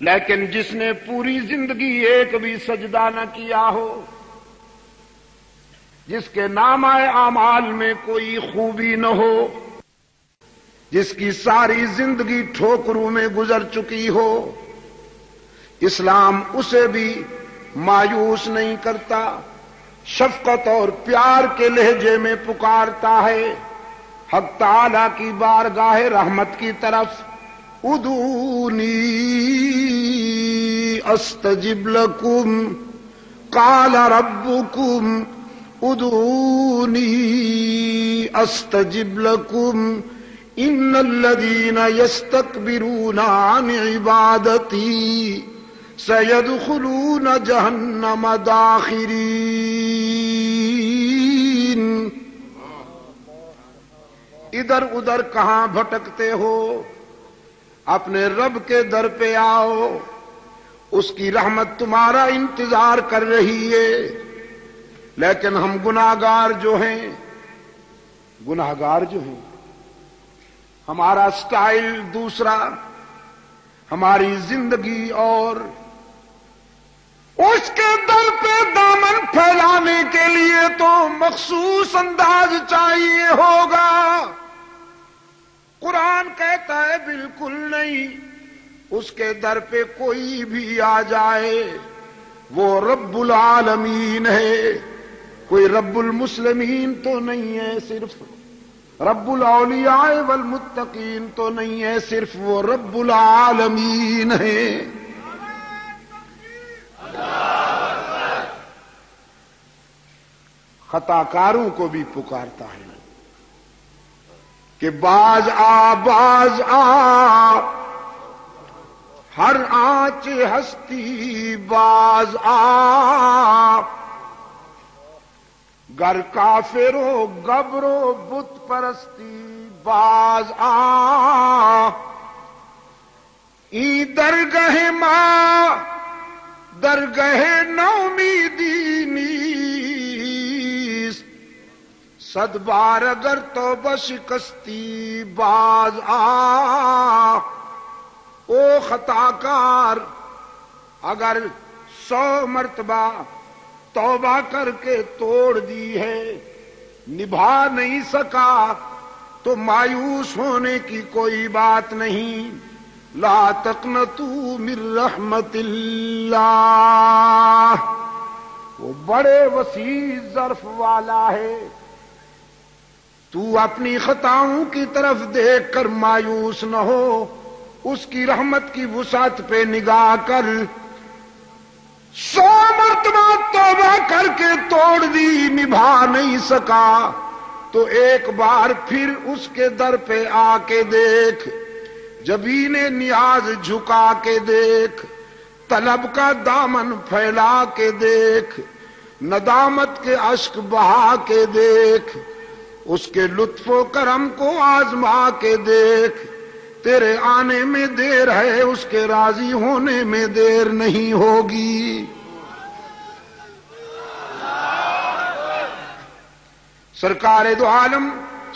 لیکن جس نے پوری زندگی ایک بھی سجدہ نہ کیا ہو، جس کے نامہ اعمال میں کوئی خوبی نہ ہو، جس کی ساری زندگی ٹھوکروں میں گزر چکی ہو، اسلام اسے بھی مایوس نہیں کرتا، شفقت اور پیار کے لہجے میں پکارتا ہے حق تعالی کی بارگاہ رحمت کی طرف. ادعونی استجب لکم قال ربکم ادعونی استجب لکم ان الذین یستکبرون عن عبادتی سیدخلون جہنم داخرین. ادھر ادھر کہاں بھٹکتے ہو؟ اپنے رب کے در پہ آؤ، اس کی رحمت تمہارا انتظار کر رہی ہے. لیکن ہم گناہگار جو ہیں، ہمارا سٹائل دوسرا، ہماری زندگی اور اس کے در پہ دامن پھیلانے کے لیے تو مخصوص انداز چاہیے ہوگا. قرآن کہتا ہے بالکل نہیں، اس کے در پہ کوئی بھی آ جائے وہ رب العالمین ہے، کوئی رب المسلمین تو نہیں ہے، صرف رب الاولیاء والمتقین تو نہیں ہے، صرف وہ رب العالمین ہے. خطا کاروں کو بھی پکارتا ہے کہ باز آ ہر آنچ ہستی باز آ، گر کافرو گبرو بت پرستی باز آ. ای درگہ ماں درگہ نومیدی نیست، صد بار اگر توبہ شکستی باز آ. او خطا کار، اگر 100 مرتبہ توبہ کر کے توڑ دی ہے، نبھا نہیں سکا تو مایوس ہونے کی کوئی بات نہیں. لا تقنطوا من رحمت اللہ، وہ بڑے وسیع ظرف والا ہے. تو اپنی خطاؤں کی طرف دیکھ کر مایوس نہ ہو، اس کی رحمت کی وسعت پہ نگاہ کر. 100 مرتبہ توبہ کر کے توڑ دی، نبھا نہیں سکا تو ایک بار پھر اس کے در پہ آ کے دیکھ، جبین نیاز جھکا کے دیکھ، طلب کا دامن پھیلا کے دیکھ، ندامت کے اشک بہا کے دیکھ، اس کے لطف و کرم کو آزما کے دیکھ، تیرے آنے میں دیر ہے، اس کے راضی ہونے میں دیر نہیں ہوگی۔ سرکار دو عالم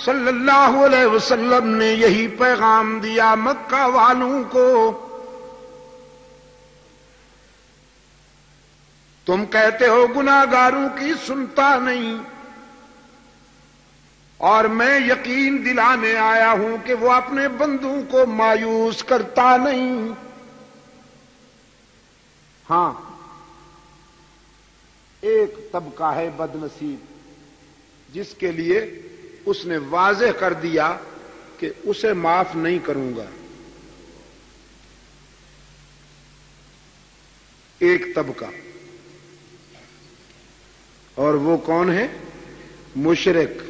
صلی اللہ علیہ وسلم نے یہی پیغام دیا مکہ والوں کو۔ تم کہتے ہو گناہگاروں کی سنتا نہیں، اور میں یقین دلانے آیا ہوں کہ وہ اپنے بندوں کو مایوس کرتا نہیں۔ ہاں، ایک طبقہ ہے بد نصیب جس کے لیے اس نے واضح کر دیا کہ اسے معاف نہیں کروں گا۔ ایک طبقہ، اور وہ کون ہے؟ مشرک۔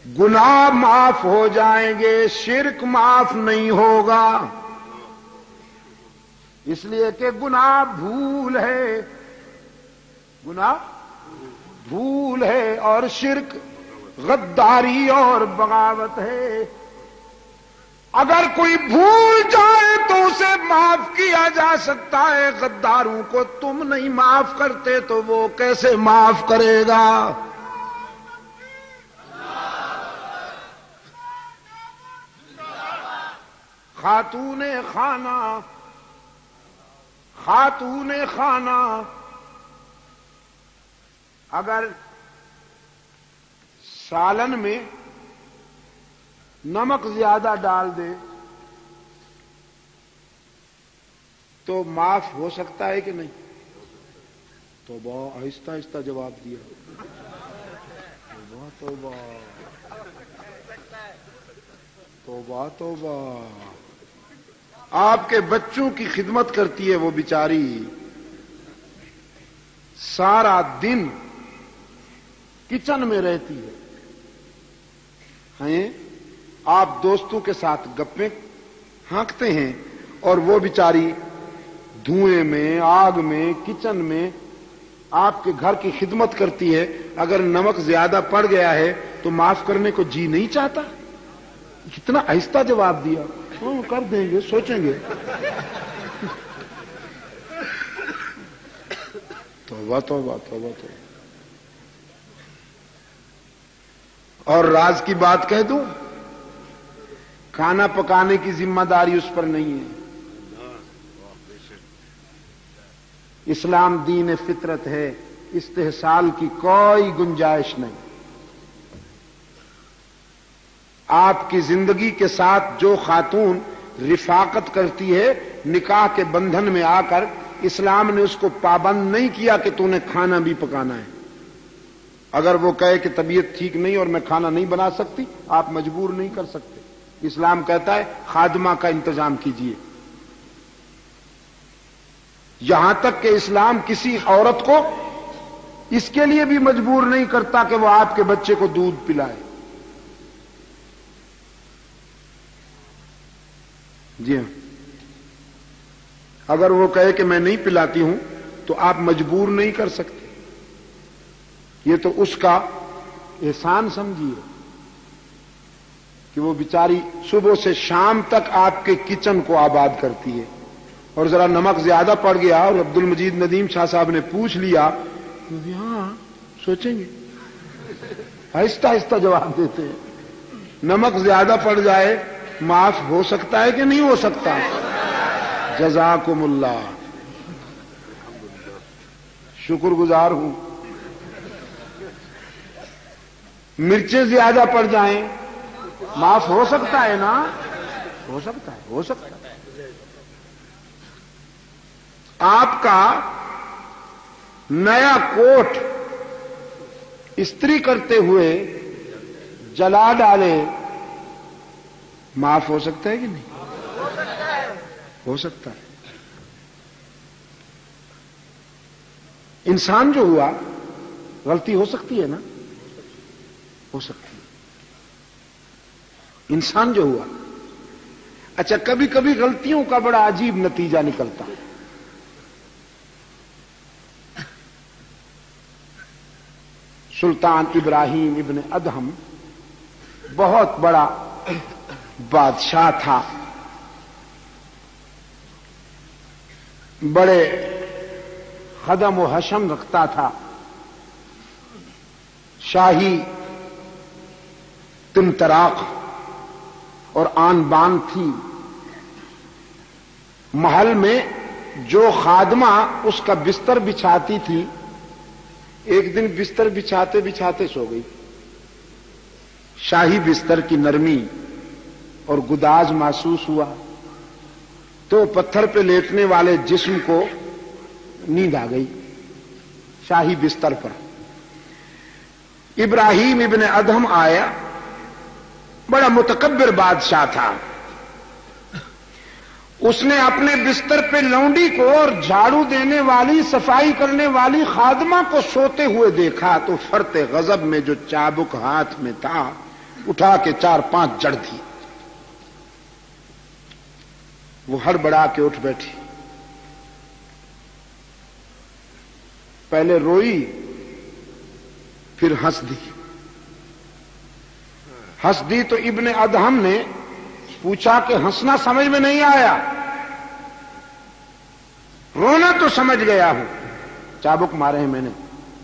گناہ معاف ہو جائیں گے، شرک معاف نہیں ہوگا، اس لیے کہ گناہ بھول ہے، گناہ بھول ہے، اور شرک غداری اور بغاوت ہے۔ اگر کوئی بھول جائے تو اسے معاف کیا جا سکتا ہے، غداروں کو تم نہیں معاف کرتے تو وہ کیسے معاف کرے گا؟ خاتون خانہ، خاتون خانہ اگر سالن میں نمک زیادہ ڈال دے تو معاف ہو سکتا ہے کہ نہیں؟ تو بہت آہستہ آہستہ جواب دیا، توبہ توبہ توبہ توبہ۔ آپ کے بچوں کی خدمت کرتی ہے وہ بیچاری، سارا دن کچن میں رہتی ہے، آپ دوستوں کے ساتھ گپیں ہانکتے ہیں اور وہ بیچاری دھوئیں میں، آگ میں، کچن میں آپ کے گھر کی خدمت کرتی ہے۔ اگر نمک زیادہ پڑ گیا ہے تو معاف کرنے کو جی نہیں چاہتا؟ اتنا آہستہ جواب دیا، کر دیں گے، سوچیں گے۔ توبہ توبہ توبہ توبہ۔ اور راز کی بات کہہ دوں، کھانا پکانے کی ذمہ داری اس پر نہیں ہے۔ اسلام دین فطرت ہے، استحصال کی کوئی گنجائش نہیں۔ آپ کی زندگی کے ساتھ جو خاتون رفاقت کرتی ہے نکاح کے بندھن میں آ کر، اسلام نے اس کو پابند نہیں کیا کہ تو نے کھانا بھی پکانا ہے۔ اگر وہ کہے کہ طبیعت ٹھیک نہیں اور میں کھانا نہیں بنا سکتی، آپ مجبور نہیں کر سکتے۔ اسلام کہتا ہے خادمہ کا انتظام کیجیے۔ یہاں تک کہ اسلام کسی عورت کو اس کے لیے بھی مجبور نہیں کرتا کہ وہ آپ کے بچے کو دودھ پلائے۔ جی ہاں، اگر وہ کہے کہ میں نہیں پلاتی ہوں تو آپ مجبور نہیں کر سکتے۔ یہ تو اس کا احسان سمجھیے کہ وہ بیچاری صبح سے شام تک آپ کے کچن کو آباد کرتی ہے، اور ذرا نمک زیادہ پڑ گیا اور عبد المجید ندیم شاہ صاحب نے پوچھ لیا تو ہاں سوچیں گے، آہستہ آہستہ جواب دیتے ہیں۔ نمک زیادہ پڑ جائے معاف ہو سکتا ہے کہ نہیں ہو سکتا؟ جزاکم اللہ، شکر گزار ہوں۔ مرچیں زیادہ پڑ جائیں معاف ہو سکتا ہے نا؟ ہو سکتا ہے، ہو سکتا ہے۔ آپ کا نیا کوٹ استری کرتے ہوئے جلا ڈالے، معاف ہو سکتا ہے کہ نہیں؟ ہو سکتا ہے۔ انسان جو ہوا غلطی ہو سکتی ہے نا؟ ہو سکتی ہے. انسان جو ہوا. اچھا کبھی کبھی غلطیوں کا بڑا عجیب نتیجہ نکلتا ہے. سلطان ابراہیم ابن ادہم بہت بڑا بادشاہ تھا. بڑے خدم و حشم رکھتا تھا. شاہی تمطراق اور آن بان تھی. محل میں جو خادمہ اس کا بستر بچھاتی تھی ایک دن بستر بچھاتے بچھاتے سو گئی. شاہی بستر کی نرمی اور گداز محسوس ہوا تو پتھر پہ لیٹنے والے جسم کو نیند آ گئی شاہی بستر پر. ابراہیم ابن ادہم آیا. بڑا متکبر بادشاہ تھا. اس نے اپنے بستر پہ لونڈی کو اور جھاڑو دینے والی صفائی کرنے والی خادمہ کو سوتے ہوئے دیکھا تو فرط غضب میں جو چابک ہاتھ میں تھا اٹھا کے 4-5 جڑ دی. وہ ہڑبڑا کے اٹھ بیٹھی. پہلے روئی پھر ہنس دی. ہنس دی تو ابن ادہم نے پوچھا کہ ہنسنا سمجھ میں نہیں آیا, رونا تو سمجھ گیا ہوں, چابک مارے ہیں میں نے,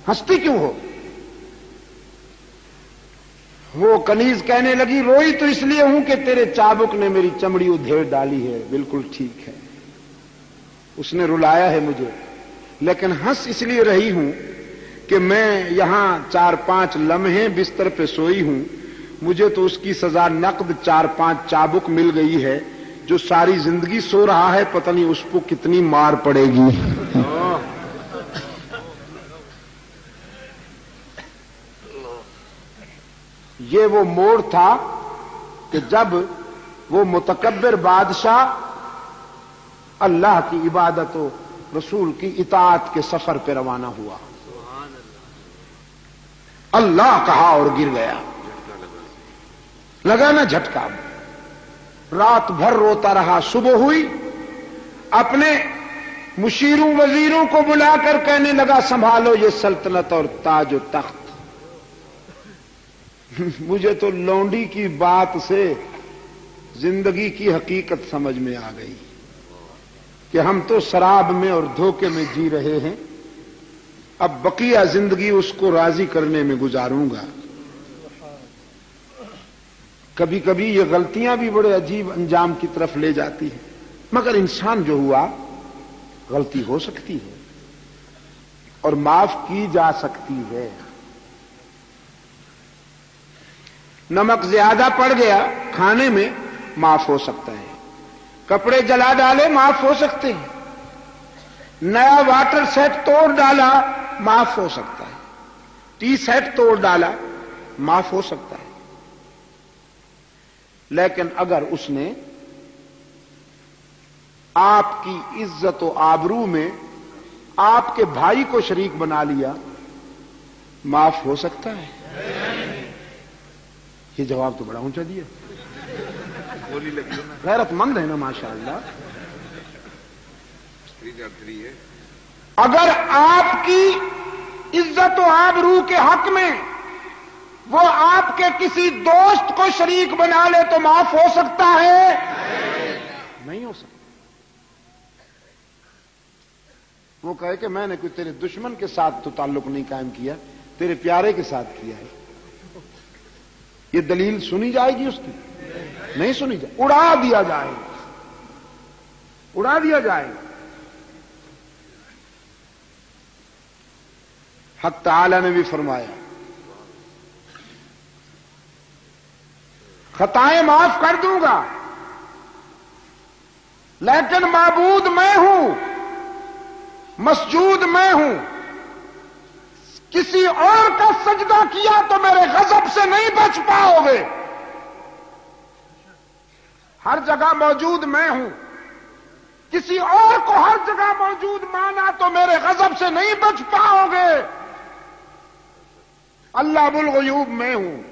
ہنستی کیوں ہو؟ وہ کنیز کہنے لگی روئی تو اس لیے ہوں کہ تیرے چابک نے میری چمڑی ادھیڑ ڈالی ہے. بالکل ٹھیک ہے, اس نے رلایا ہے مجھے, لیکن ہنس اس لیے رہی ہوں کہ میں یہاں 4-5 لمحے بستر پہ سوئی ہوں. مجھے تو اس کی سزا نقد 4-5 چابک مل گئی ہے. جو ساری زندگی سو رہا ہے پتہ نہیں اس کو کتنی مار پڑے گی. یہ وہ موڑ تھا کہ جب وہ متکبر بادشاہ اللہ کی عبادت و رسول کی اطاعت کے سفر پہ روانہ ہوا. اللہ کہا اور گر گیا. لگا نا جھٹکا. رات بھر روتا رہا. صبح ہوئی اپنے مشیروں وزیروں کو بلا کر کہنے لگا سنبھالو یہ سلطنت اور تاج و تخت. مجھے تو لونڈی کی بات سے زندگی کی حقیقت سمجھ میں آ گئی کہ ہم تو شراب میں اور دھوکے میں جی رہے ہیں. اب بقیہ زندگی اس کو راضی کرنے میں گزاروں گا. کبھی کبھی یہ غلطیاں بھی بڑے عجیب انجام کی طرف لے جاتی ہیں, مگر انسان جو ہوا غلطی ہو سکتی ہے اور معاف کی جا سکتی ہے. نمک زیادہ پڑ گیا کھانے میں معاف ہو سکتا ہے. کپڑے جلا ڈالے معاف ہو سکتے ہیں. نیا واٹر سیٹ توڑ ڈالا معاف ہو سکتا ہے. ٹی سیٹ توڑ ڈالا معاف ہو سکتا ہے. لیکن اگر اس نے آپ کی عزت و آبرو میں آپ کے بھائی کو شریک بنا لیا معاف ہو سکتا ہے. یہ جواب تو بڑا اونچا دیا. غیرت مند ہے نا ماشاءاللہ. اگر آپ کی عزت و آبرو کے حق میں وہ آپ کے کسی دوست کو شریک بنا لے تو معاف ہو سکتا ہے؟ نہیں ہو سکتا. وہ کہے کہ میں نے کوئی تیرے دشمن کے ساتھ تو تعلق نہیں قائم کیا, تیرے پیارے کے ساتھ کیا ہے. یہ دلیل سنی جائے گی اس کی؟ نہیں سنی جائے. اڑا دیا جائے گا, اڑا دیا جائے گا. حق تعالی نے بھی فرمایا خطائیں معاف کر دوں گا لیکن معبود میں ہوں, مسجود میں ہوں. کسی اور کا سجدہ کیا تو میرے غضب سے نہیں بچ پاؤ گے. ہر جگہ موجود میں ہوں. کسی اور کو ہر جگہ موجود مانا تو میرے غضب سے نہیں بچ پاؤ گے. اللہ بالغیوب میں ہوں.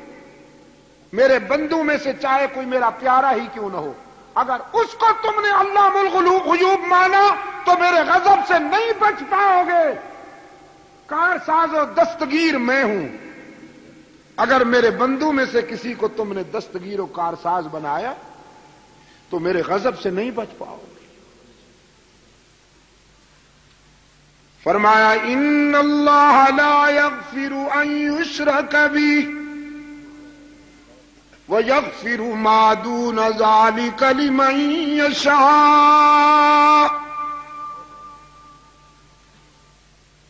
میرے بندوں میں سے چاہے کوئی میرا پیارا ہی کیوں نہ ہو، اگر اس کو تم نے علام الغیوب مانا تو میرے غضب سے نہیں بچ پاؤ گے۔ کارساز و دستگیر میں ہوں، اگر میرے بندوں میں سے کسی کو تم نے دستگیر و کارساز بنایا تو میرے غضب سے نہیں بچ پاؤ گے۔ فرمایا ان اللہ لا یغفر ان یشرک بہ وَيَغْفِرُ مَا دُونَ ذَلِكَ لِمَن يَشَاءُ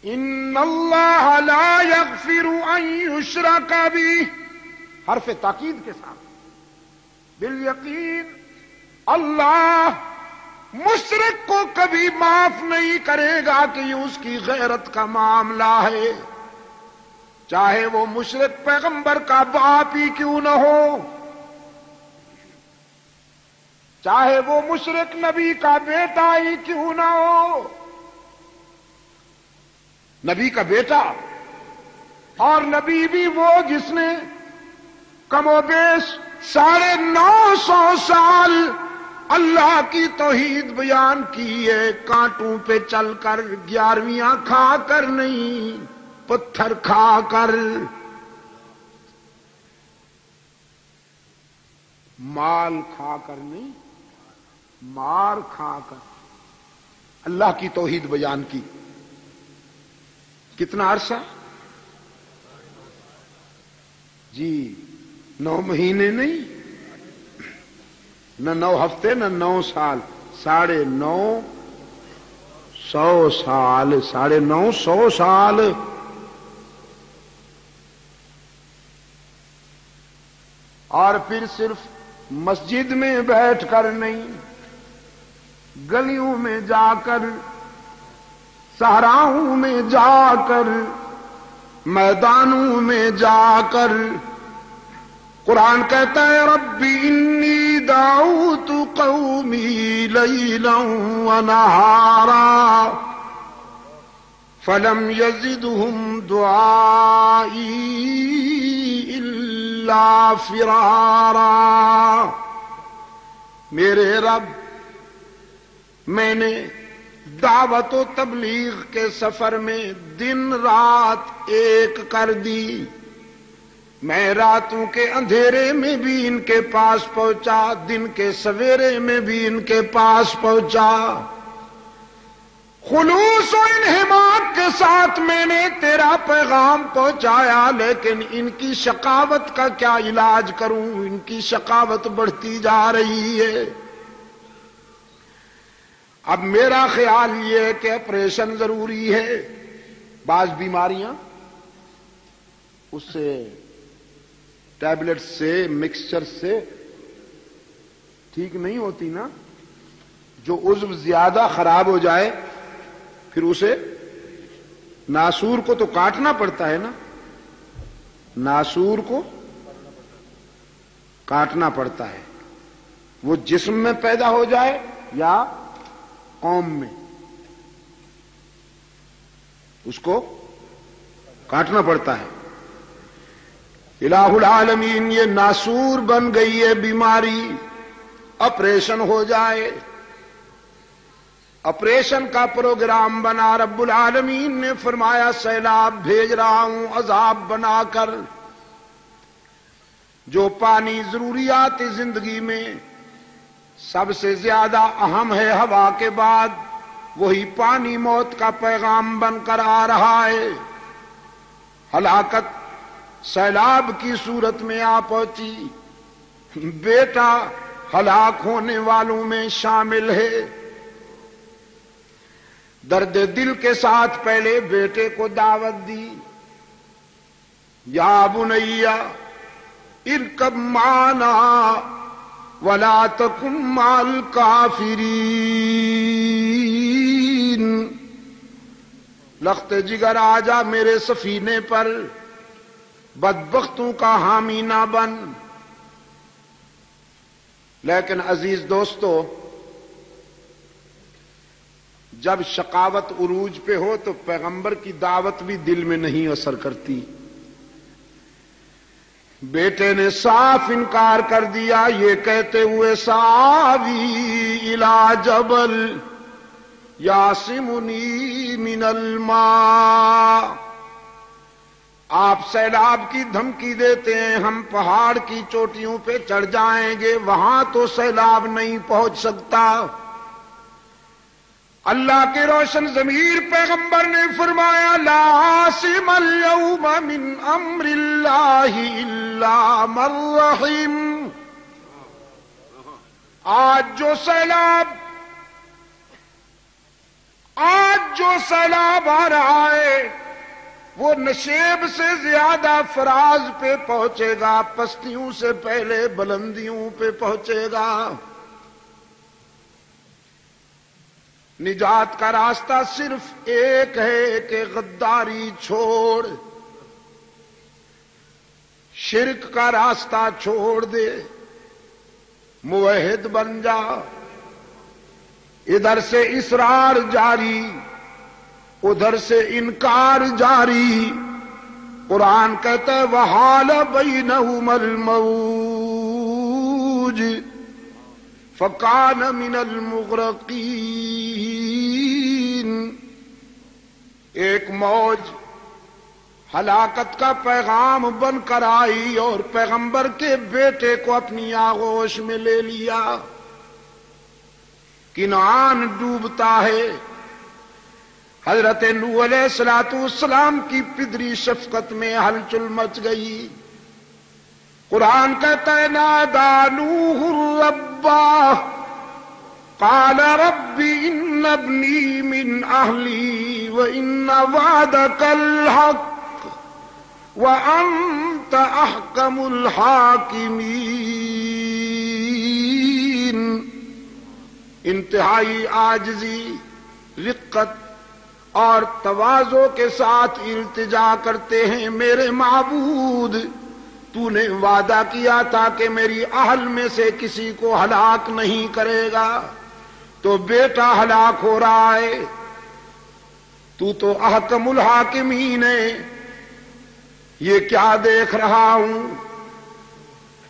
إِنَّ اللَّهَ لَا يَغْفِرُ أَن يُشْرَكَ بِهِ، حرف تاکید کے ساتھ بالیقین اللہ مشرک کو کبھی معاف نہیں کرے گا کہ یہ اس کی غیرت کا معاملہ ہے، چاہے وہ مشرک پیغمبر کا باپ ہی کیوں نہ ہو، چاہے وہ مشرک نبی کا بیٹا ہی کیوں نہ ہو۔ نبی کا بیٹا اور نبی بھی وہ جس نے کم و بیش 950 سال اللہ کی توحید بیان کی ہے، کانٹوں پہ چل کر، 11ویاں کھا کر نہیں، پتھر کھا کر، مال کھا کر نہیں، مار کھا کر اللہ کی توحید بیان کی۔ کتنا عرصہ؟ جی 9 مہینے نہیں، نہ 9 ہفتے، نہ 9 سال، 950 سال، 950 سال۔ اور پھر صرف مسجد میں بیٹھ کر نہیں، گلیوں میں جا کر، صحراؤں میں جا کر، میدانوں میں جا کر، قرآن کہتا ہے ربی انی دعوت قومی لیلا ونہارا فلم یزدہم دعائی الا فرارا۔ میرے رب، میں نے دعوت و تبلیغ کے سفر میں دن رات ایک کر دی، میں راتوں کے اندھیرے میں بھی ان کے پاس پہنچا، دن کے سویرے میں بھی ان کے پاس پہنچا، خلوص و انہماک کے ساتھ میں نے تیرا پیغام پہنچایا، لیکن ان کی شقاوت کا کیا علاج کروں، ان کی شقاوت بڑھتی جا رہی ہے۔ اب میرا خیال یہ ہے کہ آپریشن ضروری ہے، بعض بیماریاں اس سے ٹیبلٹ سے، مکسچر سے ٹھیک نہیں ہوتی نا، جو عضو زیادہ خراب ہو جائے پھر اسے، ناسور کو تو کاٹنا پڑتا ہے نا، ناسور کو کاٹنا پڑتا ہے، وہ جسم میں پیدا ہو جائے یا قوم میں، اس کو کاٹنا پڑتا ہے۔ الہ العالمین یہ ناسور بن گئی ہے بیماری، آپریشن ہو جائے، آپریشن کا پروگرام بنا، رب العالمین نے فرمایا سیلاب بھیج رہا ہوں عذاب بنا کر، جو پانی ضروریات زندگی میں سب سے زیادہ اہم ہے ہوا کے بعد، وہی پانی موت کا پیغام بن کر آ رہا ہے۔ ہلاکت سیلاب کی صورت میں آ پہنچی، بیٹا ہلاک ہونے والوں میں شامل ہے۔ درد دل کے ساتھ پہلے بیٹے کو دعوت دی، یا بنیا ارکب معنا ولا تکن مع الکافرین، لخت جگر آجا میرے سفینے پر، بدبختوں کا حامی نہ بن۔ لیکن عزیز دوستو، جب شقاوت عروج پہ ہو تو پیغمبر کی دعوت بھی دل میں نہیں اثر کرتی، بیٹے نے صاف انکار کر دیا، یہ کہتے ہوئے ساوی الی جبل یاسمنی من الماء، آپ سیلاب کی دھمکی دیتے ہیں، ہم پہاڑ کی چوٹیوں پہ چڑھ جائیں گے، وہاں تو سیلاب نہیں پہنچ سکتا۔ اللہ کے روشن ضمیر پیغمبر نے فرمایا لا عاصم اليوم من امر اللہ الا من رحم، آج جو سیلاب آ رہا ہے وہ نشیب سے زیادہ فراز پہ پہنچے گا، پستیوں سے پہلے بلندیوں پہ پہنچے گا۔ نجات کا راستہ صرف ایک ہے کہ غداری چھوڑ، شرک کا راستہ چھوڑ دے، موحد بن جا۔ ادھر سے اصرار جاری، ادھر سے انکار جاری۔ قرآن کہتا ہے وحال بینہم الموج فکان من المغرقین، ایک موج ہلاکت کا پیغام بن کر آئی اور پیغمبر کے بیٹے کو اپنی آغوش میں لے لیا۔ کنعان ڈوبتا ہے، حضرت نوح علیہ السلام کی پدری شفقت میں ہلچل مچ گئی۔ قرآن کہتا ہے نادا نوح الرب قال رب ان ابنی من اہلی وان وعدک الحق وانت احکم الحاکمین۔ انتہائی عاجزی، رقت اور تواضع کے ساتھ التجا کرتے ہیں، میرے معبود تو نے وعدہ کیا تھا کہ میری اہل میں سے کسی کو ہلاک نہیں کرے گا، تو بیٹا ہلاک ہو رہا ہے، تو احکم الحاکمین ہے، یہ کیا دیکھ رہا ہوں؟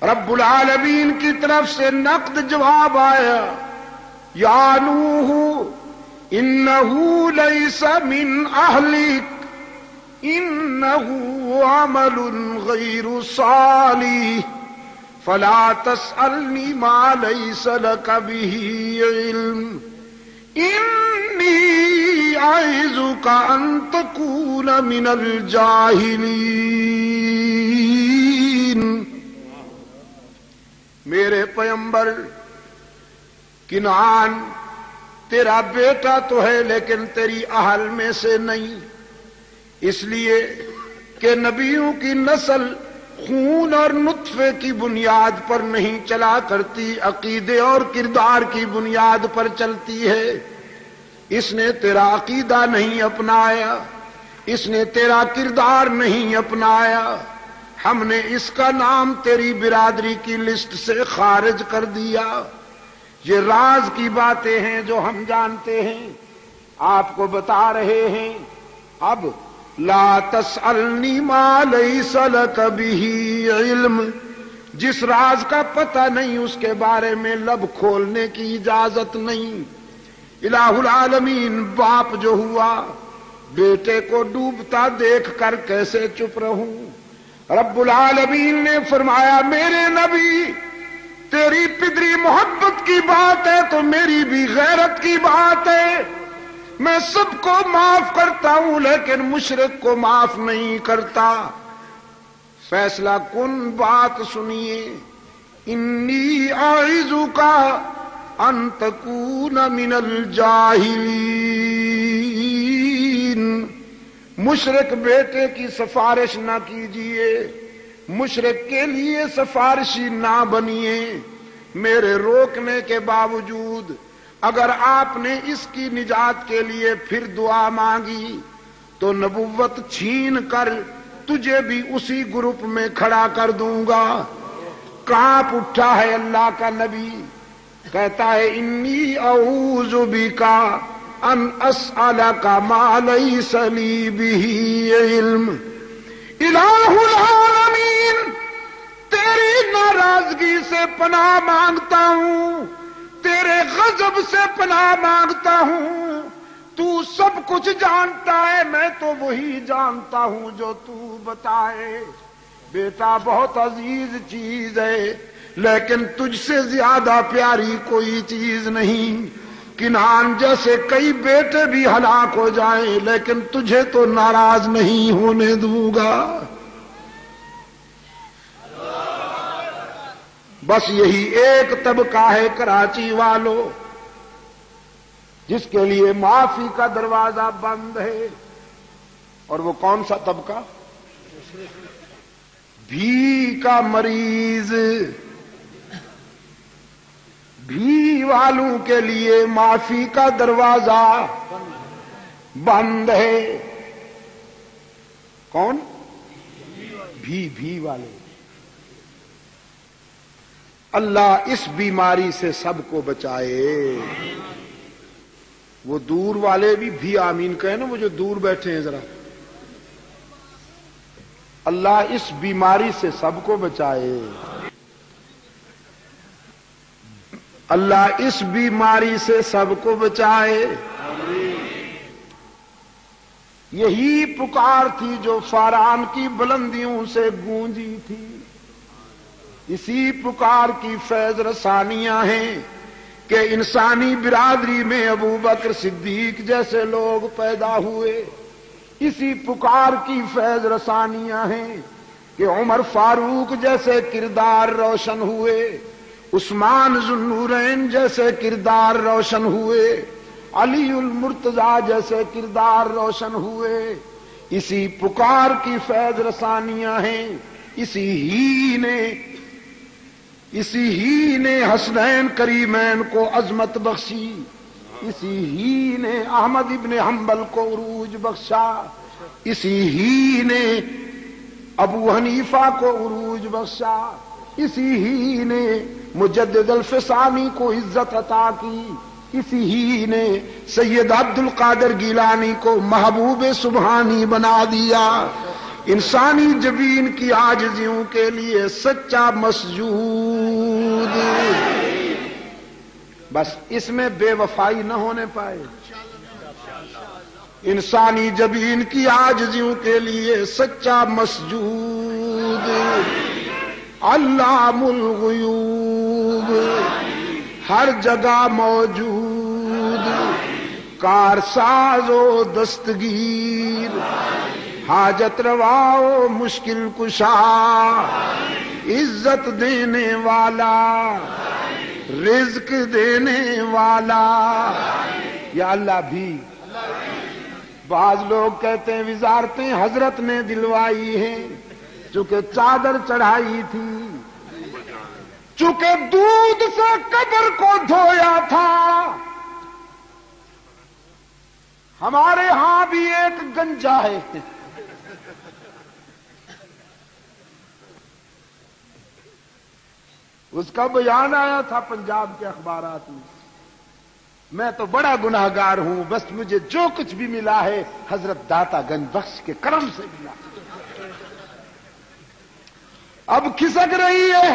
رب العالمین کی طرف سے نقد جواب آیا یا نوح انہو لیس من اہلک انہو عمل غیر صالح فلا تسألنی ما لیس لک بہ علم انی اعظک ان تکون من الجاہلین۔ میرے پیغمبر کنعان تیرا بیٹا تو ہے لیکن تیری اہل میں سے نہیں، اس لیے کہ نبیوں کی نسل خون اور نطفے کی بنیاد پر نہیں چلا کرتی، عقیدے اور کردار کی بنیاد پر چلتی ہے۔ اس نے تیرا عقیدہ نہیں اپنایا، اس نے تیرا کردار نہیں اپنایا، ہم نے اس کا نام تیری برادری کی لسٹ سے خارج کر دیا۔ یہ راز کی باتیں ہیں جو ہم جانتے ہیں، آپ کو بتا رہے ہیں۔ اب لا تسألنی ما لیس لک بہ علم، جس راز کا پتہ نہیں اس کے بارے میں لب کھولنے کی اجازت نہیں۔ الہ العالمین باپ جو ہوا، بیٹے کو ڈوبتا دیکھ کر کیسے چپ رہوں؟ رب العالمین نے فرمایا میرے نبی تیری پدری محبت کی بات ہے تو میری بھی غیرت کی بات ہے، میں سب کو معاف کرتا ہوں لیکن مشرک کو معاف نہیں کرتا۔ فیصلہ کن بات سنیے، انی اعظک ان تکون من الجاہلین۔ مشرک بیٹے کی سفارش نہ کیجیے، مشرک کے لیے سفارشی نہ بنیے۔ میرے روکنے کے باوجود اگر آپ نے اس کی نجات کے لیے پھر دعا مانگی تو نبوت چھین کر تجھے بھی اسی گروپ میں کھڑا کر دوں گا۔ کانپ اٹھا ہے اللہ کا نبی، کہتا ہے انی اعوذ بک ان اسألک ما لیس لی بہ علم۔ الہ العالمین تیری ناراضگی سے پناہ مانگتا ہوں، تیرے غضب سے پناہ مانگتا ہوں۔ تو سب کچھ جانتا ہے، میں تو وہی جانتا ہوں جو تو بتائے۔ بیٹا بہت عزیز چیز ہے، لیکن تجھ سے زیادہ پیاری کوئی چیز نہیں۔ کنعان جیسے کئی بیٹے بھی ہلاک ہو جائیں، لیکن تجھے تو ناراض نہیں ہونے دوں گا۔ بس یہی ایک طبقہ ہے کراچی والوں جس کے لیے معافی کا دروازہ بند ہے، اور وہ کون سا طبقہ؟ بھی کا مریض۔ بھی والوں کے لیے معافی کا دروازہ بند ہے۔ کون؟ بھی والے۔ اللہ اس بیماری سے سب کو بچائے۔ وہ دور والے بھی آمین کہیں نا، وہ جو دور بیٹھے ہیں ذرا۔ اللہ اس بیماری سے سب کو بچائے۔ اللہ اس بیماری سے سب کو بچائے۔ یہی پکار تھی جو فاران کی بلندیوں سے گونجی تھی، اسی پکار کی فیض رسانیاں ہیں کہ انسانی برادری میں ابو بکر صدیق جیسے لوگ پیدا ہوئے، اسی پکار کی فیض رسانیاں ہیں کہ عمر فاروق جیسے کردار روشن ہوئے، عثمان ذو النورین جیسے کردار روشن ہوئے، علی المرتضیٰ جیسے کردار روشن ہوئے۔ اسی پکار کی فیض رسانیاں ہیں۔ اسی ہی نے حسنین کریمین کو عظمت بخشی، اسی ہی نے احمد ابن حنبل کو عروج بخشا، اسی ہی نے ابو حنیفہ کو عروج بخشا، اسی ہی نے مجدد الفسانی کو عزت عطا کی، اسی ہی نے سید عبد القادر گیلانی کو محبوب سبحانی بنا دیا۔ انسانی جبین کی عاجزیوں کے لیے سچا مسجود۔ بس اس میں بے وفائی نہ ہونے پائے۔ انسانی جبین کی عاجزیوں کے لیے سچا مسجود۔ علام الغیوب، ہر جگہ موجود، کارساز و دستگیر، حاجت روا و مشکل کشا، عزت دینے والا، رزق دینے والا۔ یا اللہ بھی بعض لوگ کہتے ہیں وزارتیں حضرت نے دلوائی ہیں، چونکہ چادر چڑھائی تھی، چونکہ دودھ سے قبر کو دھویا تھا۔ ہمارے ہاں بھی ایک گنجا ہے، اس کا بیان آیا تھا پنجاب کے اخبارات میں، میں تو بڑا گناہگار ہوں، بس مجھے جو کچھ بھی ملا ہے حضرت داتا گنج بخش کے کرم سے ملا۔ اب کھسک رہی ہے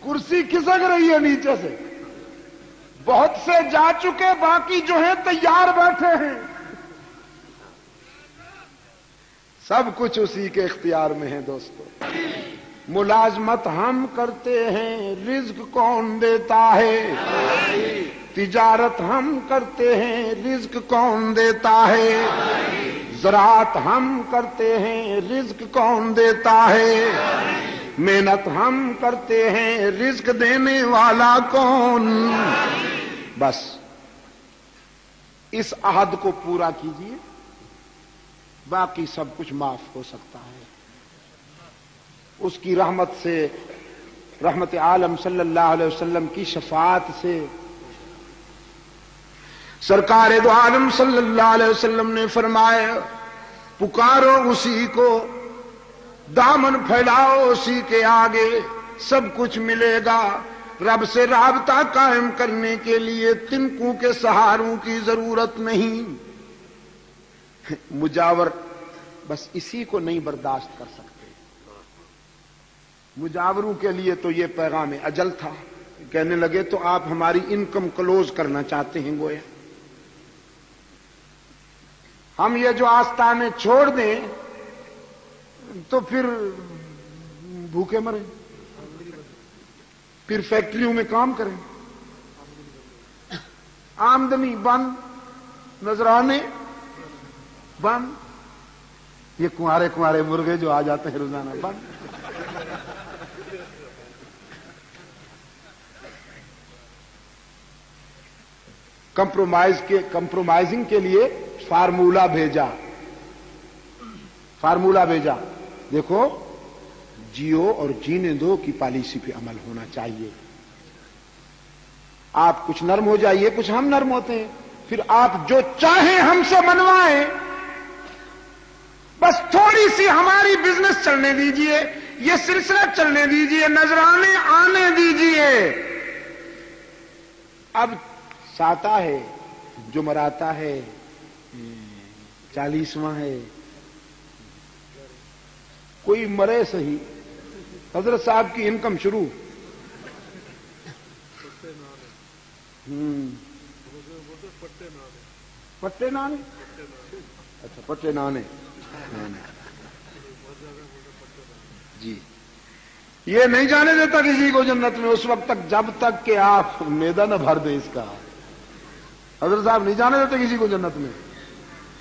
کرسی، کھسک رہی ہے نیچے سے، بہت سے جا چکے، باقی جو ہیں تیار بیٹھے ہیں۔ سب کچھ اسی کے اختیار میں ہے دوستو۔ ملازمت ہم کرتے ہیں، رزق کون دیتا ہے؟ تجارت ہم کرتے ہیں، رزق کون دیتا ہے؟ زراعت ہم کرتے ہیں، رزق کون دیتا ہے؟ محنت ہم کرتے ہیں، رزق دینے والا کون؟ بس اس عہد کو پورا کیجیے، باقی سب کچھ معاف ہو سکتا ہے۔ اس کی رحمت سے، رحمت عالم صلی اللہ علیہ وسلم کی شفاعت سے، سرکار دو عالم صلی اللہ علیہ وسلم نے فرمایا پکارو اسی کو، دامن پھیلاؤ اسی کے آگے، سب کچھ ملے گا۔ رب سے رابطہ قائم کرنے کے لیے تنکوں کے سہاروں کی ضرورت نہیں۔ مجاور بس اسی کو نہیں برداشت کر سکتے۔ مجاوروں کے لیے تو یہ پیغام اجل تھا. کہنے لگے تو آپ ہماری انکم کلوز کرنا چاہتے ہیں گویا. ہم یہ جو آستانے چھوڑ دیں تو پھر بھوکے مریں, پھر فیکٹریوں میں کام کریں, آمدنی بند, نذرانے بند, یہ کنوارے کنوارے مرغے جو آ جاتے ہیں روزانہ بند. کمپرومائزنگ کے لیے فارمولہ بھیجا. دیکھو جیو اور جینے دو کی پالیسی پہ عمل ہونا چاہیے. آپ کچھ نرم ہو جائیے, کچھ ہم نرم ہوتے ہیں, پھر آپ جو چاہیں ہم سے منوائیں, بس تھوڑی سی ہماری بزنس چلنے دیجئے, یہ سلسلہ چلنے دیجئے, نذرانے آنے دیجئے. اب ساتا ہے, جمعراتا ہے, 40واں ہے, کوئی مرے صحیح. حضرت صاحب کی انکم شروع. پٹے نانے, اچھا پٹے نانے جی. یہ نہیں جانے دیتا کسی کو جنت میں اس وقت تک جب تک کہ آپ میدہ نہ بھر دیں اس کا. حضرت صاحب نہیں جانے دیتے کسی کو جنت میں.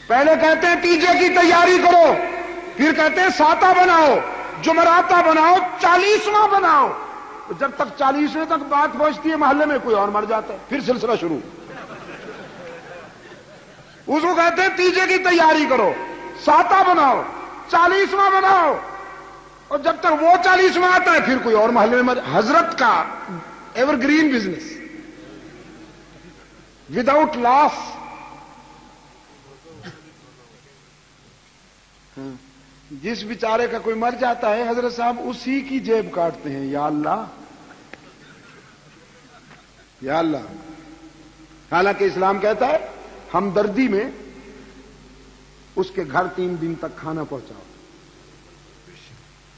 پہلے کہتے ہیں ٹیجے کی تیاری کرو, پھر کہتے ہیں ساتا بناؤ, جمعراتا بناؤ, 40واں بناؤ. جب تک 40ویں تک بات پہنچتی ہے محلے میں کوئی اور مر جاتا ہے, پھر سلسلہ شروع. اس کو کہتے ہیں تیجے کی تیاری کرو, ساتا بناؤ, 40واں بناؤ, اور جب تک وہ 40واں آتا ہے پھر کوئی اور محلے میں. حضرت کا ایور گرین بزنس وداؤٹ لاس. جس بیچارے کا کوئی مر جاتا ہے حضرت صاحب اسی کی جیب کاٹتے ہیں. یا اللہ یا اللہ. حالانکہ اسلام کہتا ہے ہمدردی میں اس کے گھر 3 دن تک کھانا پہنچاؤ,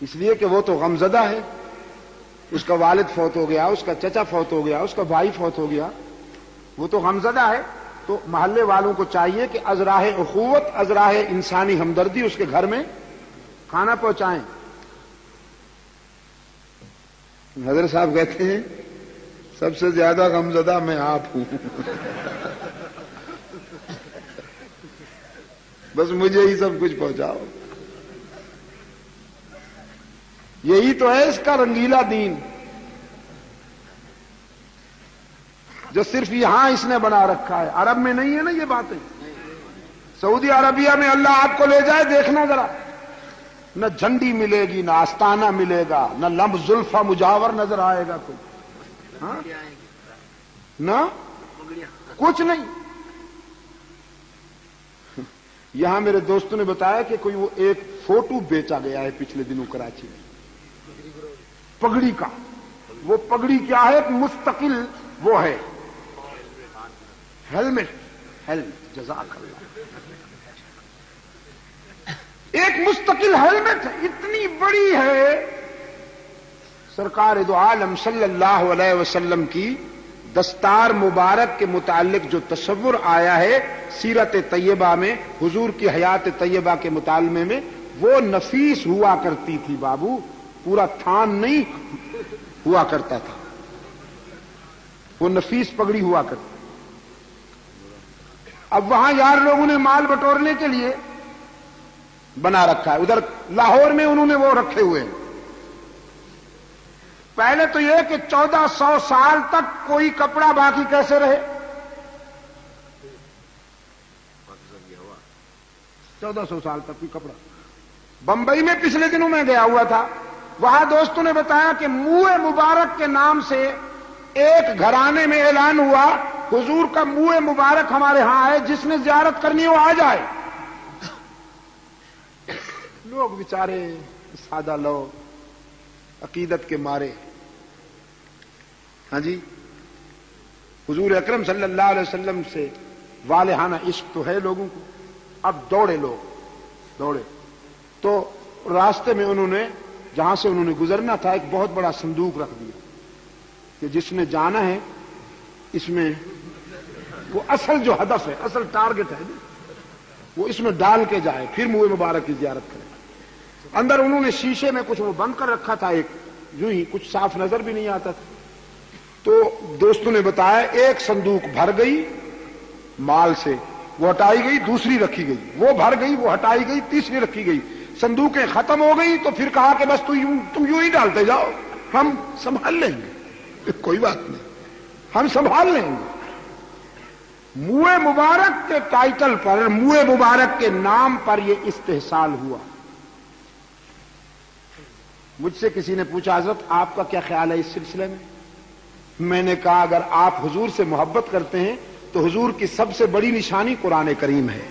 اس لیے کہ وہ تو غمزدہ ہے, اس کا والد فوت ہو گیا, اس کا چچا فوت ہو گیا, اس کا بھائی فوت ہو گیا, وہ تو غمزدہ ہے. تو محلے والوں کو چاہیے کہ از راہ اخوت, از راہ انسانی ہمدردی اس کے گھر میں کھانا پہنچائیں. حضرت صاحب کہتے ہیں سب سے زیادہ غمزدہ میں آپ ہوں. بس مجھے ہی سب کچھ پہنچاؤ. یہی تو ہے اس کا رنگیلا دین, جو صرف یہاں اس نے بنا رکھا ہے. عرب میں نہیں ہے نا یہ باتیں. سعودی عربیہ میں اللہ آپ کو لے جائے, دیکھنا ذرا, نہ جھنڈی ملے گی, نہ آستانہ ملے گا, نہ لمب زلفہ مجاور نظر آئے گا کوئی, ہاں نہ کچھ نہیں. یہاں میرے دوستوں نے بتایا کہ کوئی وہ ایک فوٹو بیچا گیا ہے پچھلے دنوں کراچی میں, پگڑی کا. وہ پگڑی کیا ہے, ایک مستقل وہ ہے ہیلمٹ, جزاک اللہ, ایک مستقل ہیلمٹ ہے, اتنی بڑی ہے. سرکار دو عالم صلی اللہ علیہ وسلم کی دستار مبارک کے متعلق جو تصور آیا ہے سیرت طیبہ میں, حضور کی حیات طیبہ کے مطالعے میں, وہ نفیس ہوا کرتی تھی بابو, پورا تھان نہیں ہوا کرتا تھا, وہ نفیس پگڑی ہوا کرتی. اب وہاں یار لوگوں نے مال بٹورنے کے لیے بنا رکھا ہے. ادھر لاہور میں انہوں نے وہ رکھے ہوئے ہیں. پہلے تو یہ کہ 1400 سال تک کوئی کپڑا باقی کیسے رہے, 1400 سال تک کوئی کپڑا. بمبئی میں پچھلے دنوں میں گیا ہوا تھا, وہاں دوستوں نے بتایا کہ منہ مبارک کے نام سے ایک گھرانے میں اعلان ہوا, حضور کا منہ مبارک ہمارے ہاں ہے, جس نے زیارت کرنی ہو آ جائے. لوگ بیچارے سادہ لوگ عقیدت کے مارے, ہاں جی, حضور اکرم صلی اللہ علیہ وسلم سے والہانہ عشق تو ہے لوگوں کو. اب دوڑے لوگ, دوڑے تو راستے میں انہوں نے جہاں سے انہوں نے گزرنا تھا ایک بہت بڑا صندوق رکھ دیا کہ جس نے جانا ہے اس میں وہ اصل جو ہدف ہے، اصل ٹارگٹ ہے وہ اس میں ڈال کے جائے، پھر منہ مبارک کی زیارت کرے۔ اندر انہوں نے شیشے میں کچھ وہ بند کر رکھا تھا، ایک یوں ہی کچھ صاف نظر بھی نہیں آتا تھا۔ تو دوستوں نے بتایا ایک صندوق بھر گئی مال سے، وہ ہٹائی گئی، دوسری رکھی گئی، وہ بھر گئی، وہ ہٹائی گئی، تیسری رکھی گئی، صندوقیں ختم ہو گئی تو پھر کہا کہ بس تم یوں ہی ڈالتے جاؤ، ہم سنبھال لیں گے، کوئی بات نہیں، ہم سنبھال لیں گے۔ منہ مبارک کے ٹائٹل پر، منہ مبارک کے نام پر یہ استحصال ہوا۔ مجھ سے کسی نے پوچھا حضرت آپ کا کیا خیال ہے اس سلسلے میں نے کہا اگر آپ حضور سے محبت کرتے ہیں تو حضور کی سب سے بڑی نشانی قرآن کریم ہے۔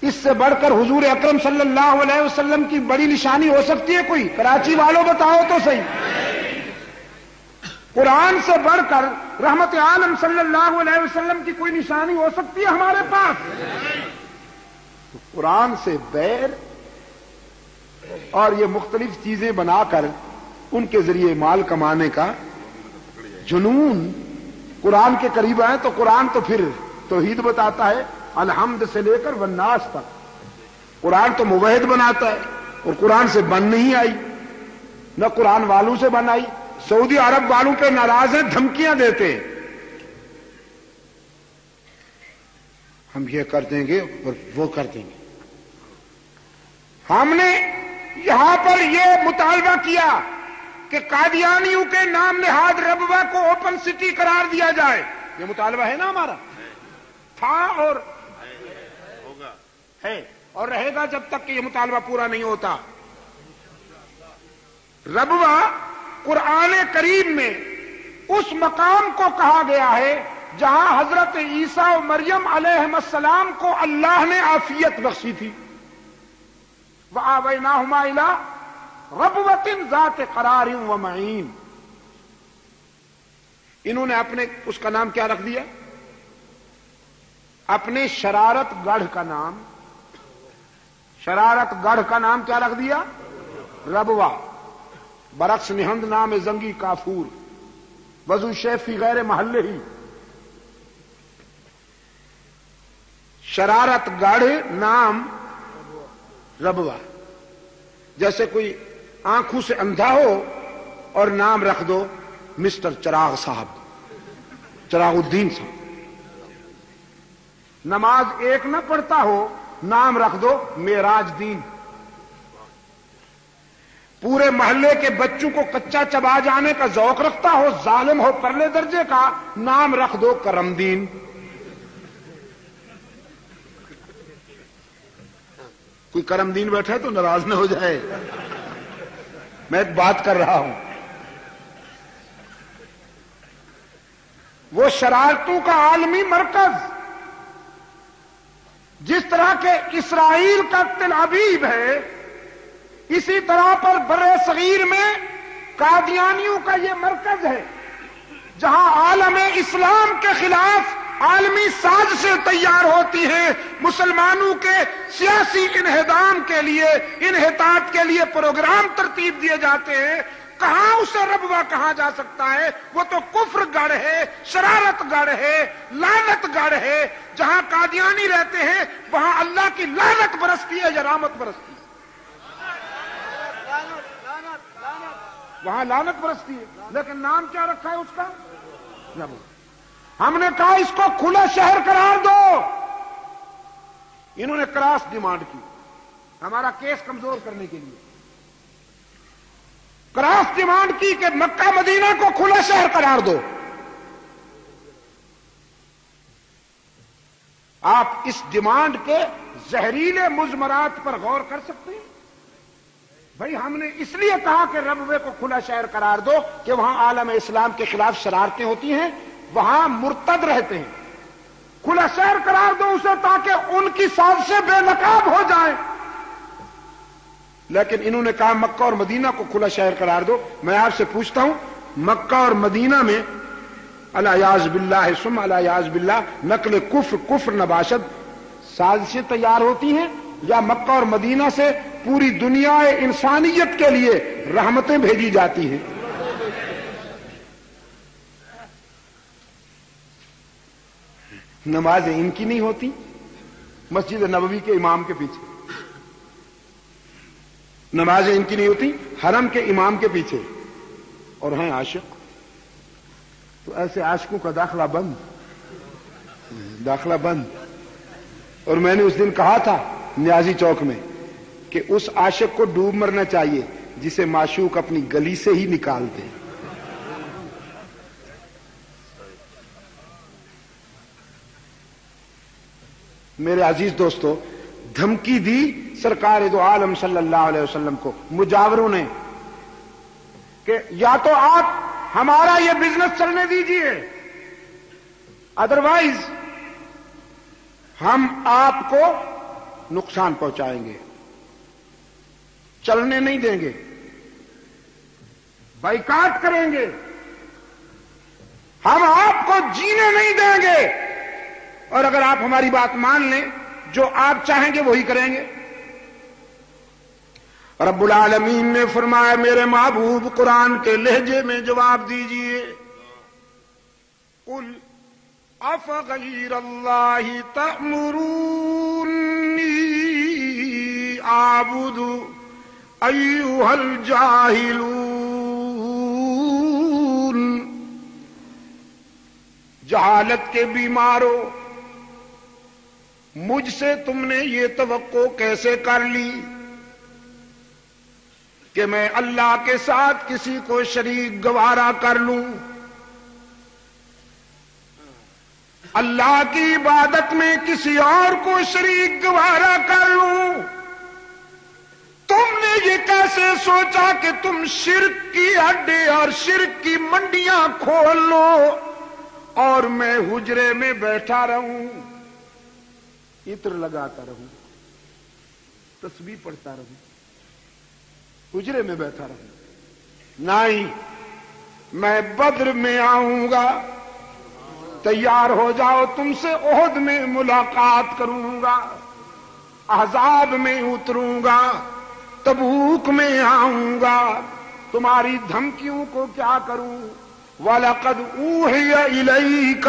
اس سے بڑھ کر حضور اکرم صلی اللہ علیہ وسلم کی بڑی نشانی ہو سکتی ہے کوئی؟ کراچی والوں بتاؤ تو صحیح، قرآن سے بڑھ کر رحمت عالم صلی اللہ علیہ وسلم کی کوئی نشانی ہو سکتی ہے ہمارے پاس؟ تو قرآن سے بیر اور یہ مختلف چیزیں بنا کر ان کے ذریعے مال کمانے کا جنون، قرآن کے قریب آئے تو قرآن تو پھر توحید بتاتا ہے الحمد سے لے کر والناس تک، قرآن تو موحد بناتا ہے، اور قرآن سے بن نہیں آئی، نہ قرآن والوں سے بن آئی۔ سعودی عرب والوں پہ ناراض ہیں، دھمکیاں دیتے ہیں ہم یہ کر دیں گے اور وہ کر دیں گے۔ ہم نے یہاں پر یہ مطالبہ کیا کہ قادیانیوں کے نام نہاد ربوہ کو اوپن سٹی قرار دیا جائے، یہ مطالبہ ہے نا ہمارا، تھا اور ہے اور رہے گا جب تک کہ یہ مطالبہ پورا نہیں ہوتا۔ ربوہ قرآن کریم میں اس مقام کو کہا گیا ہے جہاں حضرت عیسیٰ و مریم علیہم السلام کو اللہ نے عافیت بخشی تھی۔ وَآوَيْنَاهُمَا إِلَىٰ رَبْوَةٍ ذَاتِ قَرَارٍ وَمَعِينٍ۔ انہوں نے اپنے اس کا نام کیا رکھ دیا؟ اپنے شرارت گڑھ کا نام، شرارت گڑھ کا نام کیا رکھ دیا؟ ربوہ۔ برعکس نہند نام زنگی کافور، وضو شیفی غیر محلے ہی۔ شرارت گڑھ نام ربوہ، جیسے کوئی آنکھوں سے اندھا ہو اور نام رکھ دو مسٹر چراغ صاحب، چراغ الدین صاحب۔ نماز ایک نہ پڑھتا ہو، نام رکھ دو معراج دین۔ پورے محلے کے بچوں کو کچا چبا جانے کا ذوق رکھتا ہو، ظالم ہو پرلے درجے کا، نام رکھ دو کرم دین۔ کوئی کرم دین بیٹھا ہے تو ناراض نہ ہو جائے، میں ایک بات کر رہا ہوں۔ وہ شرارتوں کا عالمی مرکز، جس طرح کے اسرائیل کا تل ابیب ہے، اسی طرح پر بر صغیر میں قادیانیوں کا یہ مرکز ہے، جہاں عالم اسلام کے خلاف عالمی سازشیں تیار ہوتی ہیں، مسلمانوں کے سیاسی انہدام کے لیے، انحطاط کے لیے پروگرام ترتیب دیے جاتے ہیں۔ کہاں اسے ربوہ کہا جا سکتا ہے؟ وہ تو کفر گڑھ ہے، شرارت گڑھ ہے، لعنت گڑھ ہے۔ جہاں قادیانی رہتے ہیں وہاں اللہ کی لعنت برستی ہے یا رحمت برستی ہے؟ وہاں لعنت برستی ہے، لیکن نام کیا رکھا ہے اس کا؟ ربوہ۔ ہم نے کہا اس کو کھلا شہر قرار دو، انہوں نے کراس ڈیمانڈ کی ہمارا کیس کمزور کرنے کے لیے، کراس ڈیمانڈ کی کہ مکہ مدینہ کو کھلا شہر قرار دو۔ آپ اس ڈیمانڈ کے زہریلے مضمرات پر غور کر سکتے ہیں؟ بھائی ہم نے اس لیے کہا کہ ربوے کو کھلا شہر قرار دو کہ وہاں عالم اسلام کے خلاف شرارتیں ہوتی ہیں، وہاں مرتد رہتے ہیں، کھلا شہر قرار دو اسے تاکہ ان کی سازشیں بے نقاب ہو جائیں۔ لیکن انہوں نے کہا مکہ اور مدینہ کو کھلا شہر قرار دو۔ میں آپ سے پوچھتا ہوں، مکہ اور مدینہ میں الیاذ باللہ ثم الیاذ باللہ نقل کفر نباشد سازشیں تیار ہوتی ہیں یا مکہ اور مدینہ سے پوری دنیا انسانیت کے لیے رحمتیں بھیجی جاتی ہیں. نمازیں ان کی نہیں ہوتی مسجد نبوی کے امام کے پیچھے، نمازیں ان کی نہیں ہوتی حرم کے امام کے پیچھے، اور ہیں عاشق. تو ایسے عاشقوں کا داخلہ بند، داخلہ بند. اور میں نے اس دن کہا تھا نیازی چوک میں کہ اس عاشق کو ڈوب مرنا چاہیے جسے معشوق اپنی گلی سے ہی نکال دے. میرے عزیز دوستو، دھمکی دی سرکار دو عالم صلی اللہ علیہ وسلم کو مجاوروں نے کہ یا تو آپ ہمارا یہ بزنس چلنے دیجئے، ادروائز ہم آپ کو نقصان پہنچائیں گے، چلنے نہیں دیں گے، بائیکاٹ کریں گے، ہم آپ کو جینے نہیں دیں گے، اور اگر آپ ہماری بات مان لیں جو آپ چاہیں گے وہی کریں گے. رب العالمین نے فرمایا میرے محبوب قرآن کے لہجے میں جواب دیجئے، قل افغیر اللہ تأمرونی اعبد ایھا الجاہلون. جہالت کے بیماروں، مجھ سے تم نے یہ توقع کیسے کر لی کہ میں اللہ کے ساتھ کسی کو شریک گوارا کر لوں، اللہ کی عبادت میں کسی اور کو شریک گوارا کر لوں. تم نے یہ کیسے سوچا کہ تم شرک کی اڈے اور شرک کی منڈیاں کھول لو اور میں حجرے میں بیٹھا رہوں، عطر لگاتا رہوں، تسبیح پڑھتا رہوں، حجرے میں بیٹھا رہوں؟ نہیں، میں بدر میں آؤں گا، تیار ہو جاؤ، تم سے احد میں ملاقات کروں گا، احزاب میں اتروں گا، تبوک میں آؤں گا، تمہاری دھمکیوں کو کیا کروں؟ وَلَقَدْ أُوحِيَ إِلَيْكَ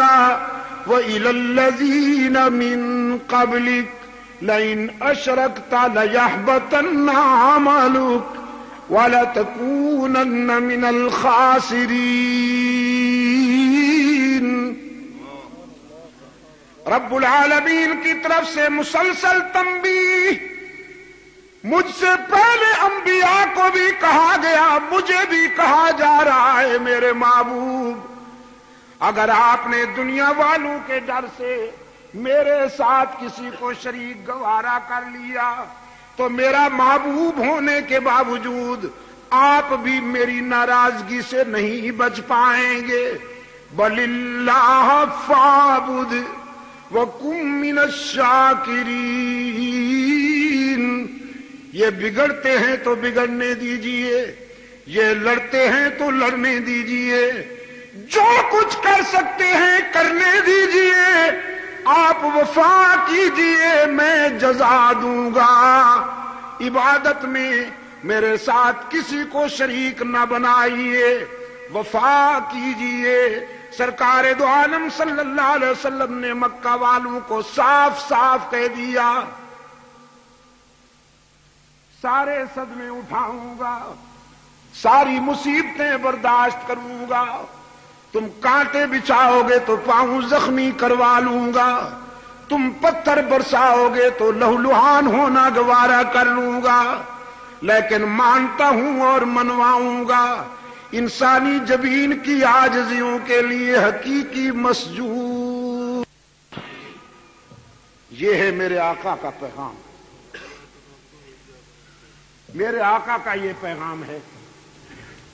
وَإِلَى الَّذِينَ مِن قَبْلِكَ لَئِنْ أَشْرَكْتَ لَيَحْبَطَنَّ عَمَلُكَ وَلَتَكُونَنَّ مِنَ الْخَاسِرِينَ. رب العالمین کی طرف سے مسلسل تنبیہ، مجھ سے پہلے انبیاء کو بھی کہا گیا، مجھے بھی کہا جا رہا ہے میرے محبوب، اگر آپ نے دنیا والوں کے ڈر سے میرے ساتھ کسی کو شریک گوارا کر لیا تو میرا محبوب ہونے کے باوجود آپ بھی میری ناراضگی سے نہیں بچ پائیں گے. بل اللہ فاعبد وکن من الشاکرین. یہ بگڑتے ہیں تو بگڑنے دیجئے، یہ لڑتے ہیں تو لڑنے دیجئے، جو کچھ کر سکتے ہیں کرنے دیجئے، آپ وفا کیجئے، میں جزا دوں گا. عبادت میں میرے ساتھ کسی کو شریک نہ بنائیے، وفا کیجئے. سرکار دو عالم صلی اللہ علیہ وسلم نے مکہ والوں کو صاف صاف کہہ دیا، سارے صدمے اٹھاؤں گا، ساری مصیبتیں برداشت کروں گا، تم کانٹے بچھاؤ گے تو پاؤں زخمی کروا لوں گا، تم پتھر برساؤ گے تو لہولہان ہونا گوارا کر لوں گا، لیکن مانتا ہوں اور منواؤں گا. انسانی جبین کی عاجزیوں کے لیے حقیقی مسجود. یہ ہے میرے آقا کا پیغام، میرے آقا کا یہ پیغام ہے.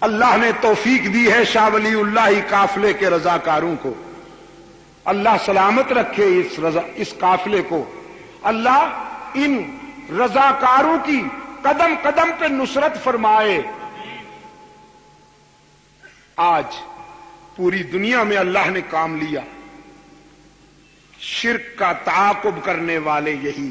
اللہ نے توفیق دی ہے شاہ ولی اللہ قافلے کے رضاکاروں کو، اللہ سلامت رکھے اس قافلے کو، اللہ ان رضاکاروں کی قدم قدم پہ نصرت فرمائے. آج پوری دنیا میں اللہ نے کام لیا. شرک کا تعاقب کرنے والے یہی،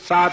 7,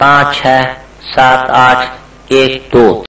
567812।